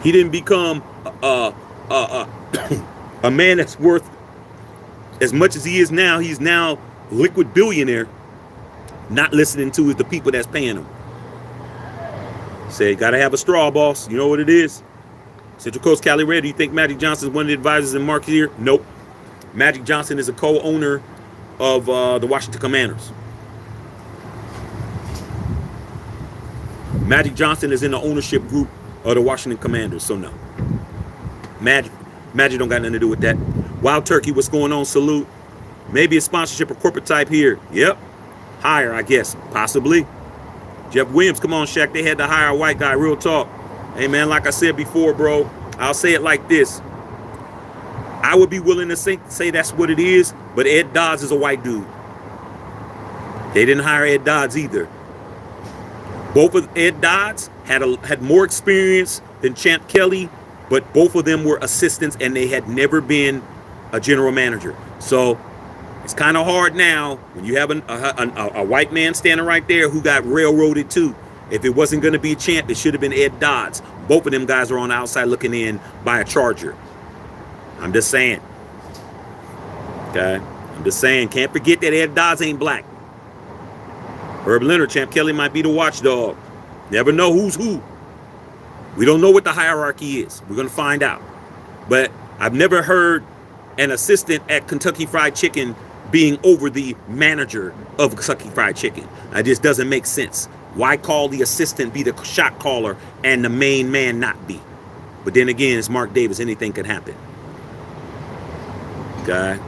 He didn't become a man that's worth as much as he is now. He's now liquid billionaire. Not listening to is the people that's paying him. Say, gotta have a straw, boss. You know what it is? Central Coast Cali Red. Do you think Magic Johnson is one of the advisors in Mark here? Nope. Magic Johnson is a co-owner of the Washington Commanders. Magic Johnson is in the ownership group of the Washington Commanders, so no. Magic don't got nothing to do with that. Wild Turkey, what's going on? Salute. Maybe a sponsorship or corporate type here. Yep. Hire, I guess. Possibly. Jeff Williams, come on, Shaq. They had to hire a white guy. Real talk. Hey, man, like I said before, bro, I'll say it like this. I would be willing to say that's what it is, but Ed Dodds is a white dude. They didn't hire Ed Dodds either. Both of Ed Dodds had more experience than Champ Kelly, but both of them were assistants and they had never been a general manager. So it's kind of hard now when you have a white man standing right there who got railroaded too. If it wasn't going to be Champ, it should have been Ed Dodds. Both of them guys are on the outside looking in by a Charger. I'm just saying. Okay? I'm just saying. Can't forget that Ed Dodds ain't black. Herb Leonard, Champ Kelly might be the watchdog. Never know who's who. We don't know what the hierarchy is. We're going to find out. But I've never heard an assistant at Kentucky Fried Chicken being over the manager of Kentucky Fried Chicken. It just doesn't make sense. Why call the assistant be the shot caller and the main man not be? But then again, it's Mark Davis. Anything can happen. Okay.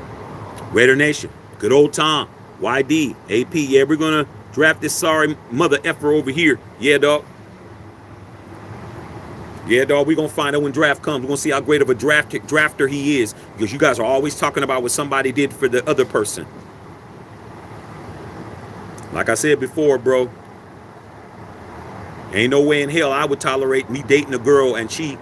Raider Nation. Good old Tom. YD. AP. Yeah, we're going to draft this sorry mother effer over here. Yeah, dog. Yeah, dog. We're going to find out when draft comes. We're going to see how great of a drafter he is. Because you guys are always talking about what somebody did for the other person. Like I said before, bro. Ain't no way in hell I would tolerate me dating a girl and she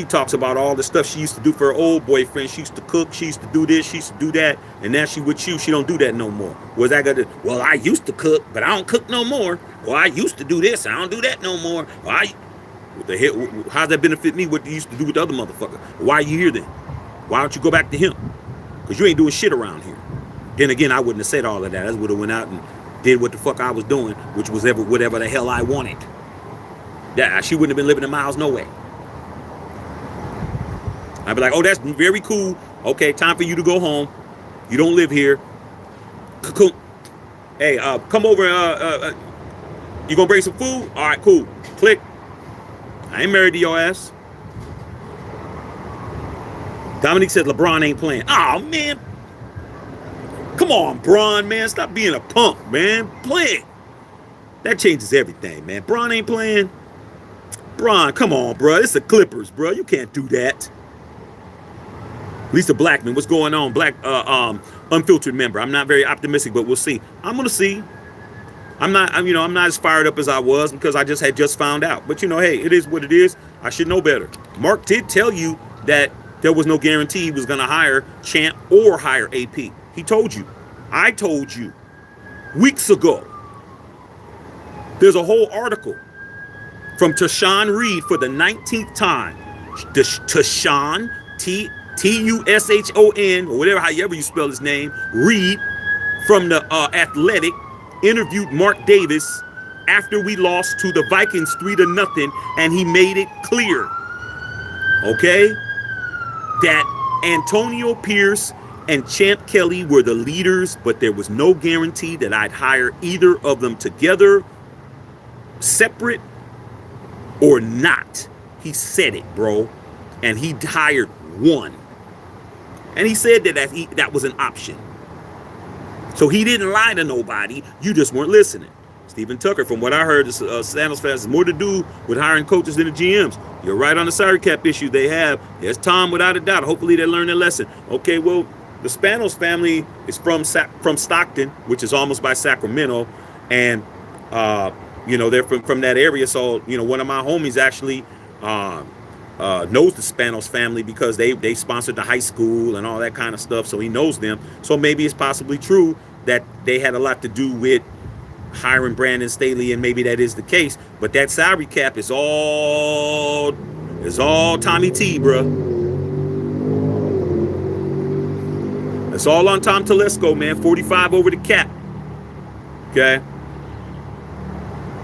talks about all the stuff she used to do for her old boyfriend. She used to cook, she used to do this, she used to do that, and now she with you, she don't do that no more. Was that gonna? Well, I used to cook, but I don't cook no more. Well, I used to do this, I don't do that no more. Well, what the hell? How's that benefit me? What you used to do with the other motherfucker? Why are you here then? Why don't you go back to him? Because you ain't doing shit around here. Then again, I wouldn't have said all of that. I would have went out and did what the fuck I was doing, which was whatever the hell I wanted. Yeah, she wouldn't have been living in Miles no way. I'd be like, oh, that's very cool. Okay, time for you to go home. You don't live here. Hey, come over. You gonna bring some food? All right, cool. Click. I ain't married to your ass. Dominique said LeBron ain't playing. Oh, man. Come on, Bron, man. Stop being a punk, man. Play it. That changes everything, man. Bron ain't playing. Bron, come on, bro. It's the Clippers, bro. You can't do that. Lisa Blackman, what's going on? Unfiltered member. I'm not very optimistic, but we'll see. I'm gonna see. I'm not as fired up as I was because I had just found out. But hey, it is what it is. I should know better. Mark did tell you that there was no guarantee he was gonna hire Champ or hire AP. He told you. I told you weeks ago. There's a whole article from Tashawn Reed for the 19th time. Tashawn, Tushon, or whatever, however you spell his name, Reed from the Athletic interviewed Mark Davis after we lost to the Vikings 3-0, and he made it clear, okay, that Antonio Pierce and Champ Kelly were the leaders, but there was no guarantee that I'd hire either of them together, separate or not. He said it, bro. And he hired one. And he said that was an option. So he didn't lie to nobody. You just weren't listening. Stephen Tucker, from what I heard, Sandals fans has more to do with hiring coaches than the GMs. You're right on the salary cap issue they have. There's Tom, without a doubt. Hopefully they learn their lesson. Okay, well, the Spanos family is from Stockton, which is almost by Sacramento. And they're from that area. So, one of my homies actually knows the Spanos family because they sponsored the high school and all that kind of stuff. So he knows them. So maybe it's possibly true that they had a lot to do with hiring Brandon Staley, and maybe that is the case. But that salary cap is all Tommy T, bro. It's all on Tom Telesco, man. 45 over the cap. Okay.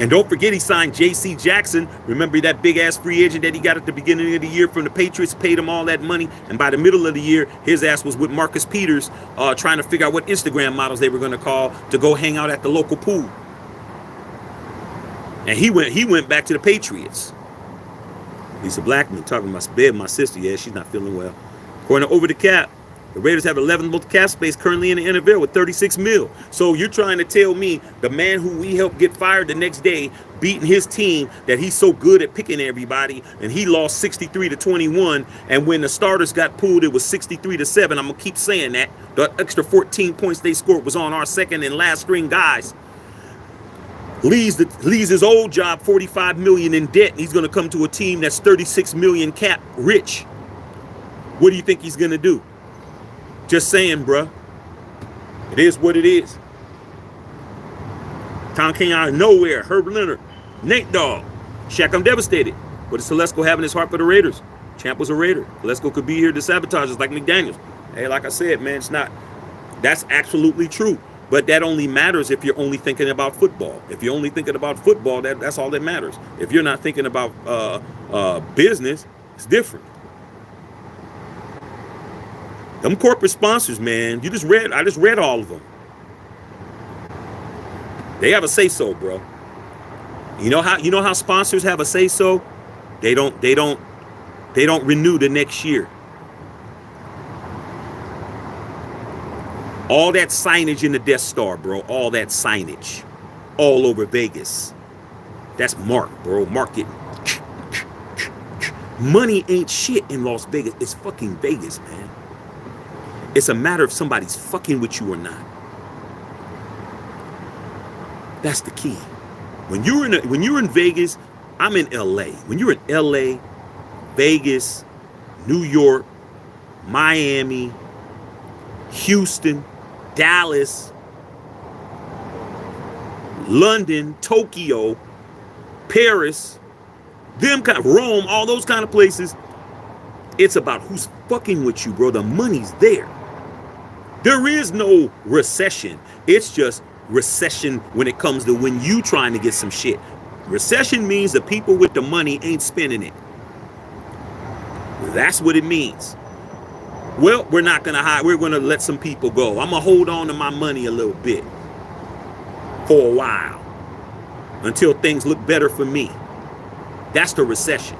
And don't forget he signed J.C. Jackson. Remember that big-ass free agent that he got at the beginning of the year from the Patriots, paid him all that money. And by the middle of the year, his ass was with Marcus Peters trying to figure out what Instagram models they were going to call to go hang out at the local pool. And he went back to the Patriots. Lisa Blackman talking about my sister. Yeah, she's not feeling well. According to Over the Cap, the Raiders have 11th most cap space currently in the NFL with 36 mil. So you're trying to tell me the man who we helped get fired the next day, beating his team, that he's so good at picking everybody, and he lost 63-21. And when the starters got pulled, it was 63-7. I'm gonna keep saying that. The extra 14 points they scored was on our second and last string guys. Leaves his old job $45 million in debt, and he's gonna come to a team that's $36 million cap rich. What do you think he's gonna do? Just saying, bruh. It is what it is. Tom came out of nowhere. Herb Leonard. Nate Dogg. Shaq, I'm devastated. But is Telesco having his heart for the Raiders? Champ was a Raider. Telesco could be here to sabotage us like McDaniels. Hey, like I said, man, it's not. That's absolutely true. But that only matters if you're only thinking about football. If you're only thinking about football, that's all that matters. If you're not thinking about business, it's different. Them corporate sponsors, man, I just read all of them. They have a say-so, bro. You know how sponsors have a say-so? They don't renew the next year. All that signage in the Death Star, bro. All that signage. All over Vegas. That's Mark, bro. Mark it. Money ain't shit in Las Vegas. It's fucking Vegas, man. It's a matter of somebody's fucking with you or not. That's the key. When you're in Vegas, I'm in LA. When you're in LA, Vegas, New York, Miami, Houston, Dallas, London, Tokyo, Paris, Rome, all those kind of places, it's about who's fucking with you, bro. The money's there. There is no recession. It's just recession when it comes to when you trying to get some shit. Recession means the people with the money ain't spending it. That's what it means. Well, we're not going to hide. We're going to let some people go. I'm going to hold on to my money a little bit for a while until things look better for me. That's the recession.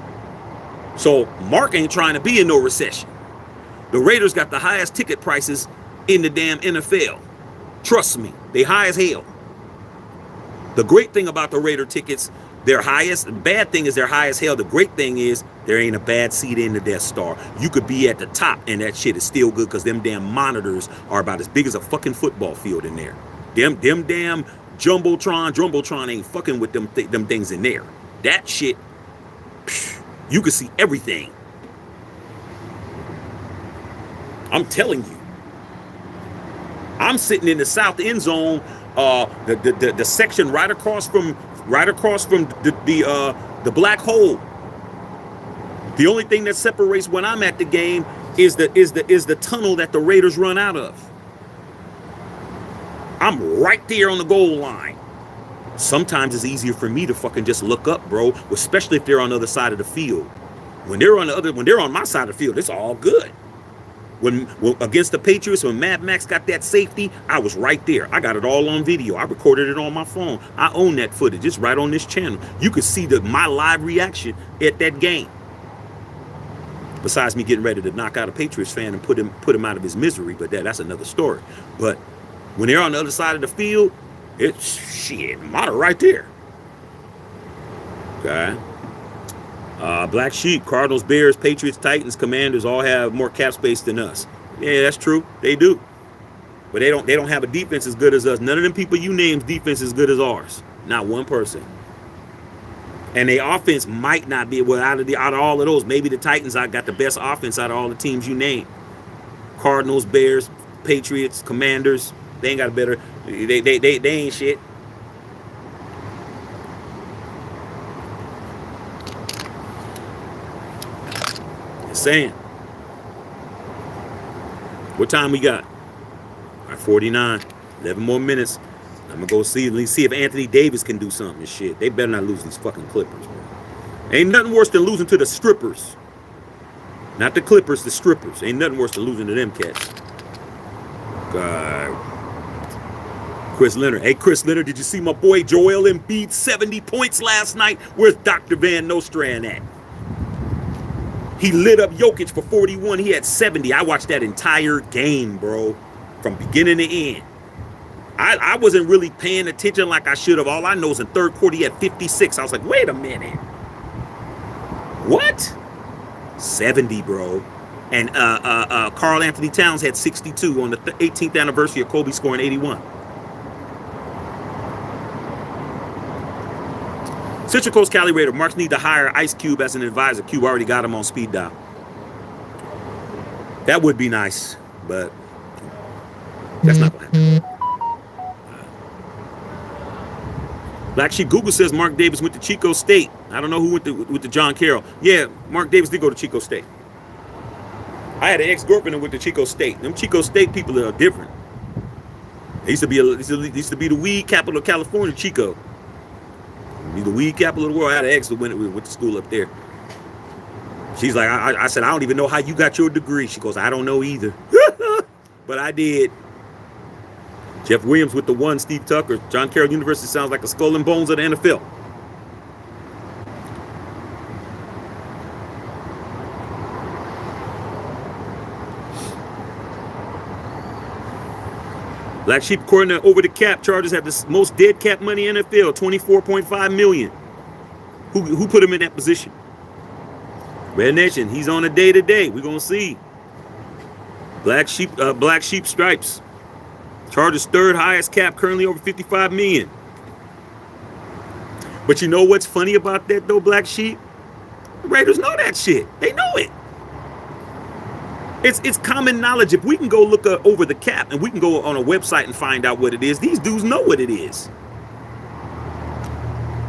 So Mark ain't trying to be in no recession. The Raiders got the highest ticket prices in the damn NFL. Trust me, they high as hell. The great thing about the Raider tickets, they're highest. The bad thing is they're high as hell. The great thing is there ain't a bad seat in the Death Star. You could be at the top and that shit is still good because them damn monitors are about as big as a fucking football field in there. Them damn Jumbotron ain't fucking with them things in there. That shit, you can see everything. I'm telling you. I'm sitting in the south end zone, the section right across from the black hole. The only thing that separates when I'm at the game is the tunnel that the Raiders run out of. I'm right there on the goal line. Sometimes it's easier for me to fucking just look up, bro, especially if they're on the other side of the field. When they're on my side of the field, it's all good. When against the Patriots, when Mad Max got that safety, I was right there. I got it all on video. I recorded it on my phone. I own that footage. It's right on this channel. You could see my live reaction at that game. Besides me getting ready to knock out a Patriots fan and put him out of his misery, but that's another story. But when they're on the other side of the field, it's shit, monitor right there. Okay. Black Sheep, Cardinals, Bears, Patriots, Titans, Commanders all have more cap space than us. Yeah, that's true. They do. But they don't have a defense as good as us. None of them people you name's defense as good as ours. Not one person. And their offense might not be, well, out of all of those, maybe the Titans got the best offense out of all the teams you name. Cardinals, Bears, Patriots, Commanders, they ain't got a better, they ain't shit. Saying. What time we got? All right, 49. 11 more minutes. I'm gonna go see if Anthony Davis can do something and shit. They better not lose these fucking Clippers, man. Ain't nothing worse than losing to the strippers. Not the Clippers, the strippers. Ain't nothing worse than losing to them cats. God. Chris Leonard. Hey, Chris Leonard, did you see my boy Joel Embiid 70 points last night? Where's Dr. Van Nostrand at? He lit up Jokic for 41. He had 70. I watched that entire game, bro, from beginning to end. I wasn't really paying attention like I should have. All I know is in third quarter, he had 56. I was like, wait a minute. What? 70, bro. And Karl Anthony Towns had 62 on the 18th anniversary of Kobe scoring 81. Central Coast Cali Raider. Marks need to hire Ice Cube as an advisor. Cube already got him on speed dial. That would be nice, but that's not going to happen. Black Sheep Google says Mark Davis went to Chico State. I don't know who went to John Carroll. Yeah, Mark Davis did go to Chico State. I had an ex-girlfriend who went to Chico State. Them Chico State people are different. They used to be the weed capital of California, Chico. Be the weed capital of the world. I had an ex that went to school up there. She's like, I said, I don't even know how you got your degree. She goes, I don't know either. But I did. Jeff Williams with the one, Steve Tucker. John Carroll University sounds like a skull and bones of the NFL. Black Sheep, according to Over the Cap, Chargers have the most dead cap money in NFL, $24.5 million. Who put him in that position? Red Nation, he's on a day-to-day. We're going to see. Black Sheep Stripes. Chargers third highest cap, currently over $55 million. But you know what's funny about that, though, Black Sheep? The Raiders know that shit. They know it. It's common knowledge. If we can go look over the cap and we can go on a website and find out what it is, these dudes know what it is.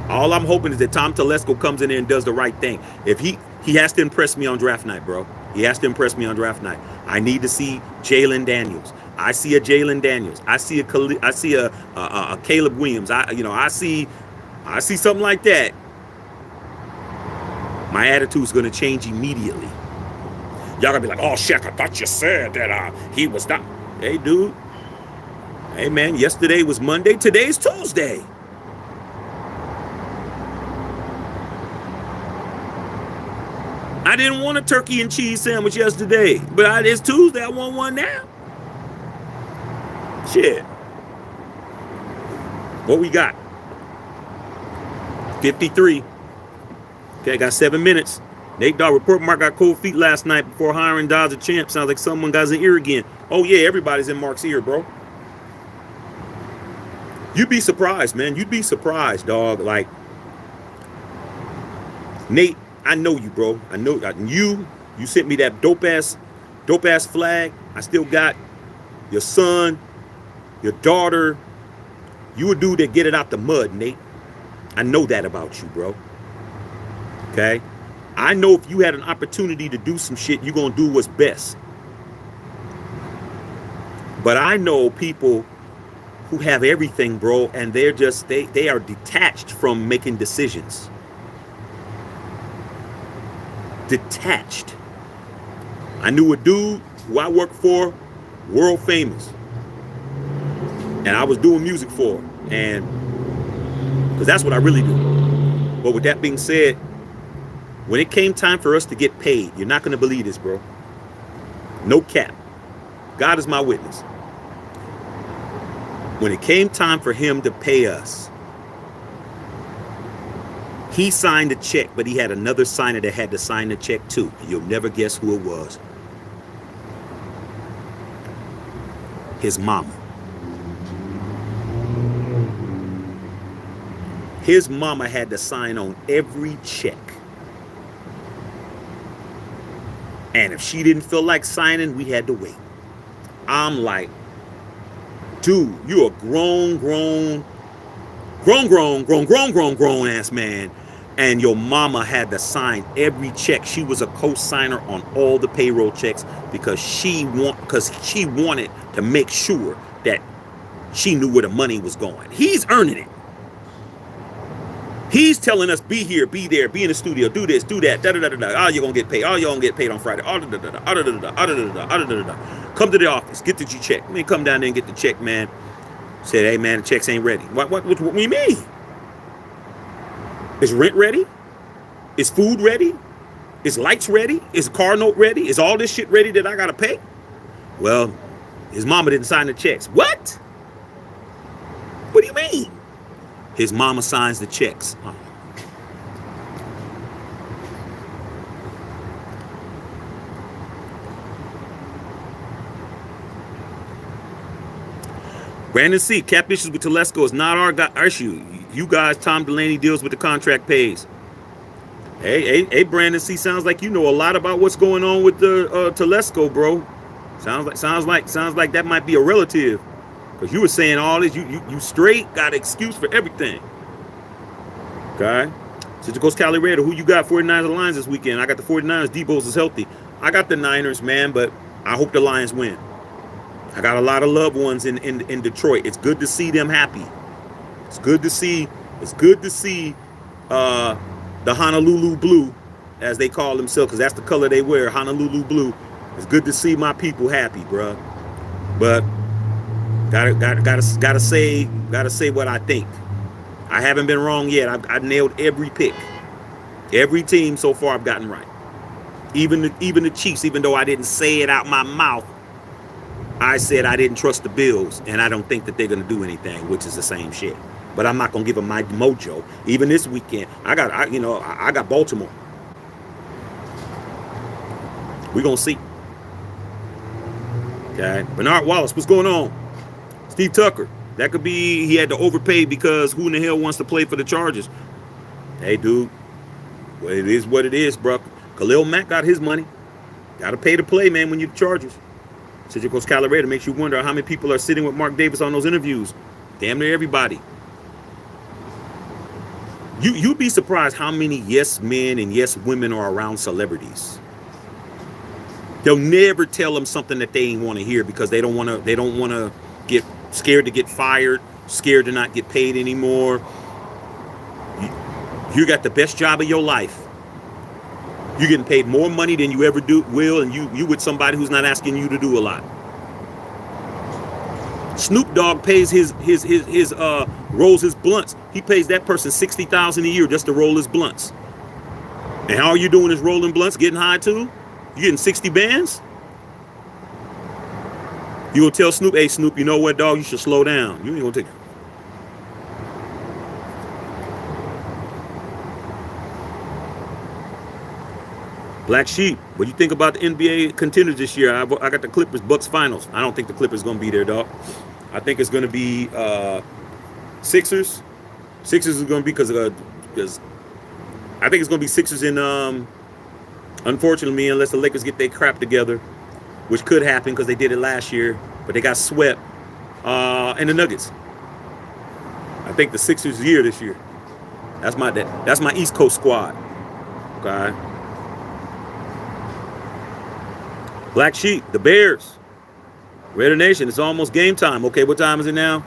All I'm hoping is that Tom Telesco comes in there and does the right thing. If he has to impress me on draft night, bro. He has to impress me on draft night. I need to see Jalen Daniels. I see a Jalen Daniels. I see a Caleb Williams. I see something like that. My attitude's gonna change immediately. Y'all gonna be like, oh, Shaq, I thought you said that he was not. Hey, dude. Hey, man, yesterday was Monday. Today's Tuesday. I didn't want a turkey and cheese sandwich yesterday, but it's Tuesday. I want one now. Shit. What we got? 53. Okay, got 7 minutes. Nate Dogg, report Mark got cold feet last night before hiring Dodds a champ. Sounds like someone got his ear again. Oh yeah, everybody's in Mark's ear, bro. You'd be surprised, man. You'd be surprised, dog. Like, Nate, I know you, bro. I know you sent me that dope ass flag. I still got your son, your daughter. You a dude that get it out the mud, Nate. I know that about you, bro. Okay? I know if you had an opportunity to do some shit, you're gonna do what's best. But I know people who have everything, bro, and they're just, they are detached from making decisions. Detached. I knew a dude who I worked for, world famous. And I was doing music for, and because that's what I really do. But with that being said, when it came time for us to get paid, you're not going to believe this, bro. No cap. God is my witness. When it came time for him to pay us, he signed a check, but he had another signer that had to sign the check too. You'll never guess who it was. His mama. His mama had to sign on every check. And if she didn't feel like signing, we had to wait. I'm like, dude, you're a grown ass man. And your mama had to sign every check. She was a co-signer on all the payroll checks because she wanted to make sure that she knew where the money was going. He's earning it. He's telling us, be here, be there, be in the studio, do this, do that, da-da-da-da-da. Oh, you're going to get paid. Oh, you're going to get paid on Friday. Oh, da-da-da-da, da-da-da-da, da-da-da-da, da-da-da-da. Come to the office. Get the check. I mean, come down there and get the check, man. Said, hey, man, the checks ain't ready. What do you mean? Is rent ready? Is food ready? Is lights ready? Is a car note ready? Is all this shit ready that I got to pay? Well, his mama didn't sign the checks. What? What do you mean? His mama signs the checks. Oh. Brandon C. Cap issues with Telesco is not our issue. You guys, Tom Delaney deals with the contract pays. Hey, Brandon C. Sounds like you know a lot about what's going on with the Telesco, bro. Sounds like that might be a relative. Because you were saying all this, you straight got an excuse for everything. Okay? Central Coast Cali Raider, who you got? 49ers or Lions this weekend? I got the 49ers. Debo's is healthy. I got the Niners, man, but I hope the Lions win. I got a lot of loved ones in Detroit. It's good to see them happy. It's good to see the Honolulu blue, as they call themselves, because that's the color they wear, Honolulu blue. It's good to see my people happy, bro. But gotta say what I think. I haven't been wrong yet. I've nailed every pick. Every team so far I've gotten right. Even the Chiefs, even though I didn't say it out my mouth, I said I didn't trust the Bills, and I don't think that they're gonna do anything, which is the same shit. But I'm not gonna give them my mojo. Even this weekend, I got Baltimore. We're gonna see. Okay, Bernard Wallace, what's going on? Steve Tucker, that could be he had to overpay because who in the hell wants to play for the Chargers? Hey, dude, well, it is what it is, bro. Khalil Mack got his money. Got to pay to play, man, when you're the Chargers. Central Coast Cali makes you wonder how many people are sitting with Mark Davis on those interviews. Damn near everybody. You'd be surprised how many yes men and yes women are around celebrities. They'll never tell them something that they ain't want to hear because they don't want to get scared to get fired, scared to not get paid anymore. You got the best job of your life. You're getting paid more money than you ever will, and you with somebody who's not asking you to do a lot. Snoop Dogg pays rolls his blunts. He pays that person $60,000 a year just to roll his blunts. And how are you doing this rolling blunts, getting high too? You getting 60 bands? You gonna tell Snoop, hey Snoop, you know what, dog? You should slow down. You ain't gonna take it. Black Sheep, what do you think about the NBA contenders this year? I got the Clippers Bucks finals. I don't think the Clippers gonna be there, dog. I think it's gonna be Sixers. Sixers is gonna be because I think it's gonna be Sixers in unfortunately, unless the Lakers get their crap together, which could happen because they did it last year, but they got swept. And the Nuggets. I think the Sixers year this year. That's my East Coast squad. Okay. Black Sheep, the Bears. Raider Nation, it's almost game time. Okay, what time is it now?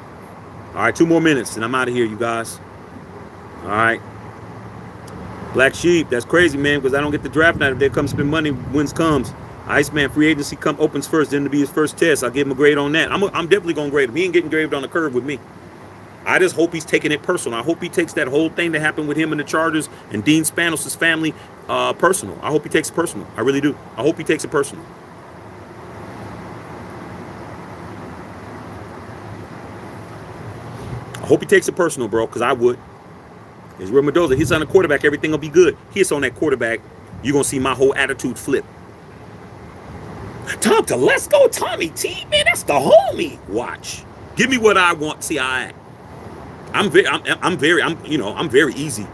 All right, 2 more minutes, and I'm out of here, you guys. All right. Black Sheep, that's crazy, man, because I don't get the draft night. If they come spend money, wins comes. Iceman, free agency opens first, then to be his first test. I'll give him a grade on that. I'm definitely going to grade him. He ain't getting graded on the curve with me. I just hope he's taking it personal. I hope he takes that whole thing that happened with him and the Chargers and Dean Spanos' family personal. I hope he takes it personal. I really do. I hope he takes it personal. I hope he takes it personal, bro, because I would. It's real Mendoza. He's on the quarterback. Everything will be good. He hits on that quarterback. You're going to see my whole attitude flip. Tom Telesco, Tommy T, man, that's the homie. Watch. Give me what I want. See how I act. I'm very easy.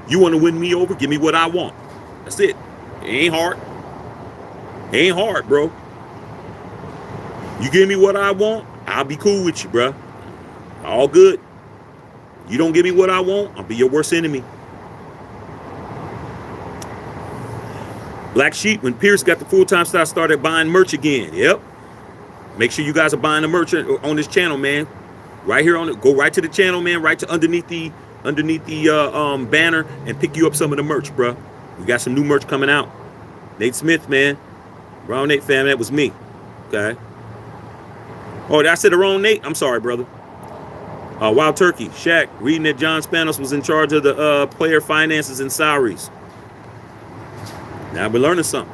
You want to win me over? Give me what I want. That's it. It ain't hard. It ain't hard, bro. You give me what I want, I'll be cool with you, bro. All good. You don't give me what I want, I'll be your worst enemy. Black Sheep, when Pierce got the full-time staff, started buying merch again. Yep. Make sure you guys are buying the merch on this channel, man. Right here on it. Go right to the channel, man. Right to underneath the banner and pick you up some of the merch, bro. We got some new merch coming out. Nate Smith, man. Wrong Nate, fam. That was me. Okay. Oh, I said the wrong Nate. I'm sorry, brother. Wild Turkey, Shaq, reading that John Spanos was in charge of the player finances and salaries. Now we're learning something.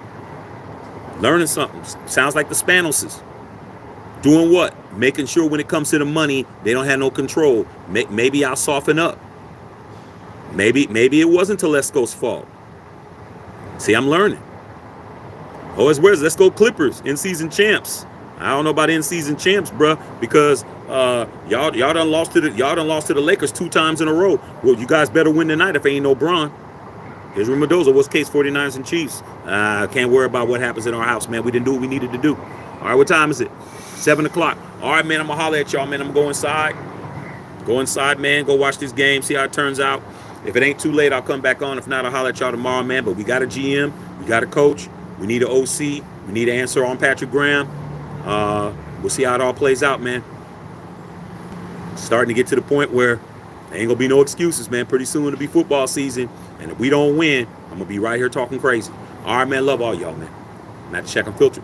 Learning something. Sounds like the Spanoses. Doing what? Making sure when it comes to the money, they don't have no control. Maybe I'll soften up. Maybe it wasn't Telesco's fault. See, I'm learning. Oh, it's where's let's go Clippers, in-season champs. I don't know about in-season champs, bro, because y'all done lost to the Lakers 2 times in a row. Well, you guys better win tonight if ain't no Bron. Here's Mendoza. What's case 49ers and Chiefs? Can't worry about what happens in our house, man. We didn't do what we needed to do. All right, what time is it? 7 o'clock. All right, man, I'm gonna holler at y'all, man. I'm gonna go inside. Go inside, man. Go watch this game. See how it turns out. If it ain't too late, I'll come back on. If not, I'll holler at y'all tomorrow, man. But we got a GM. We got a coach. We need an OC. We need an answer on Patrick Graham. We'll see how it all plays out, man. Starting to get to the point where there ain't gonna be no excuses, man. Pretty soon it'll be football season, and if we don't win, I'm gonna be right here talking crazy. All right, man. Love all y'all, man. I'm at the Check and Filter.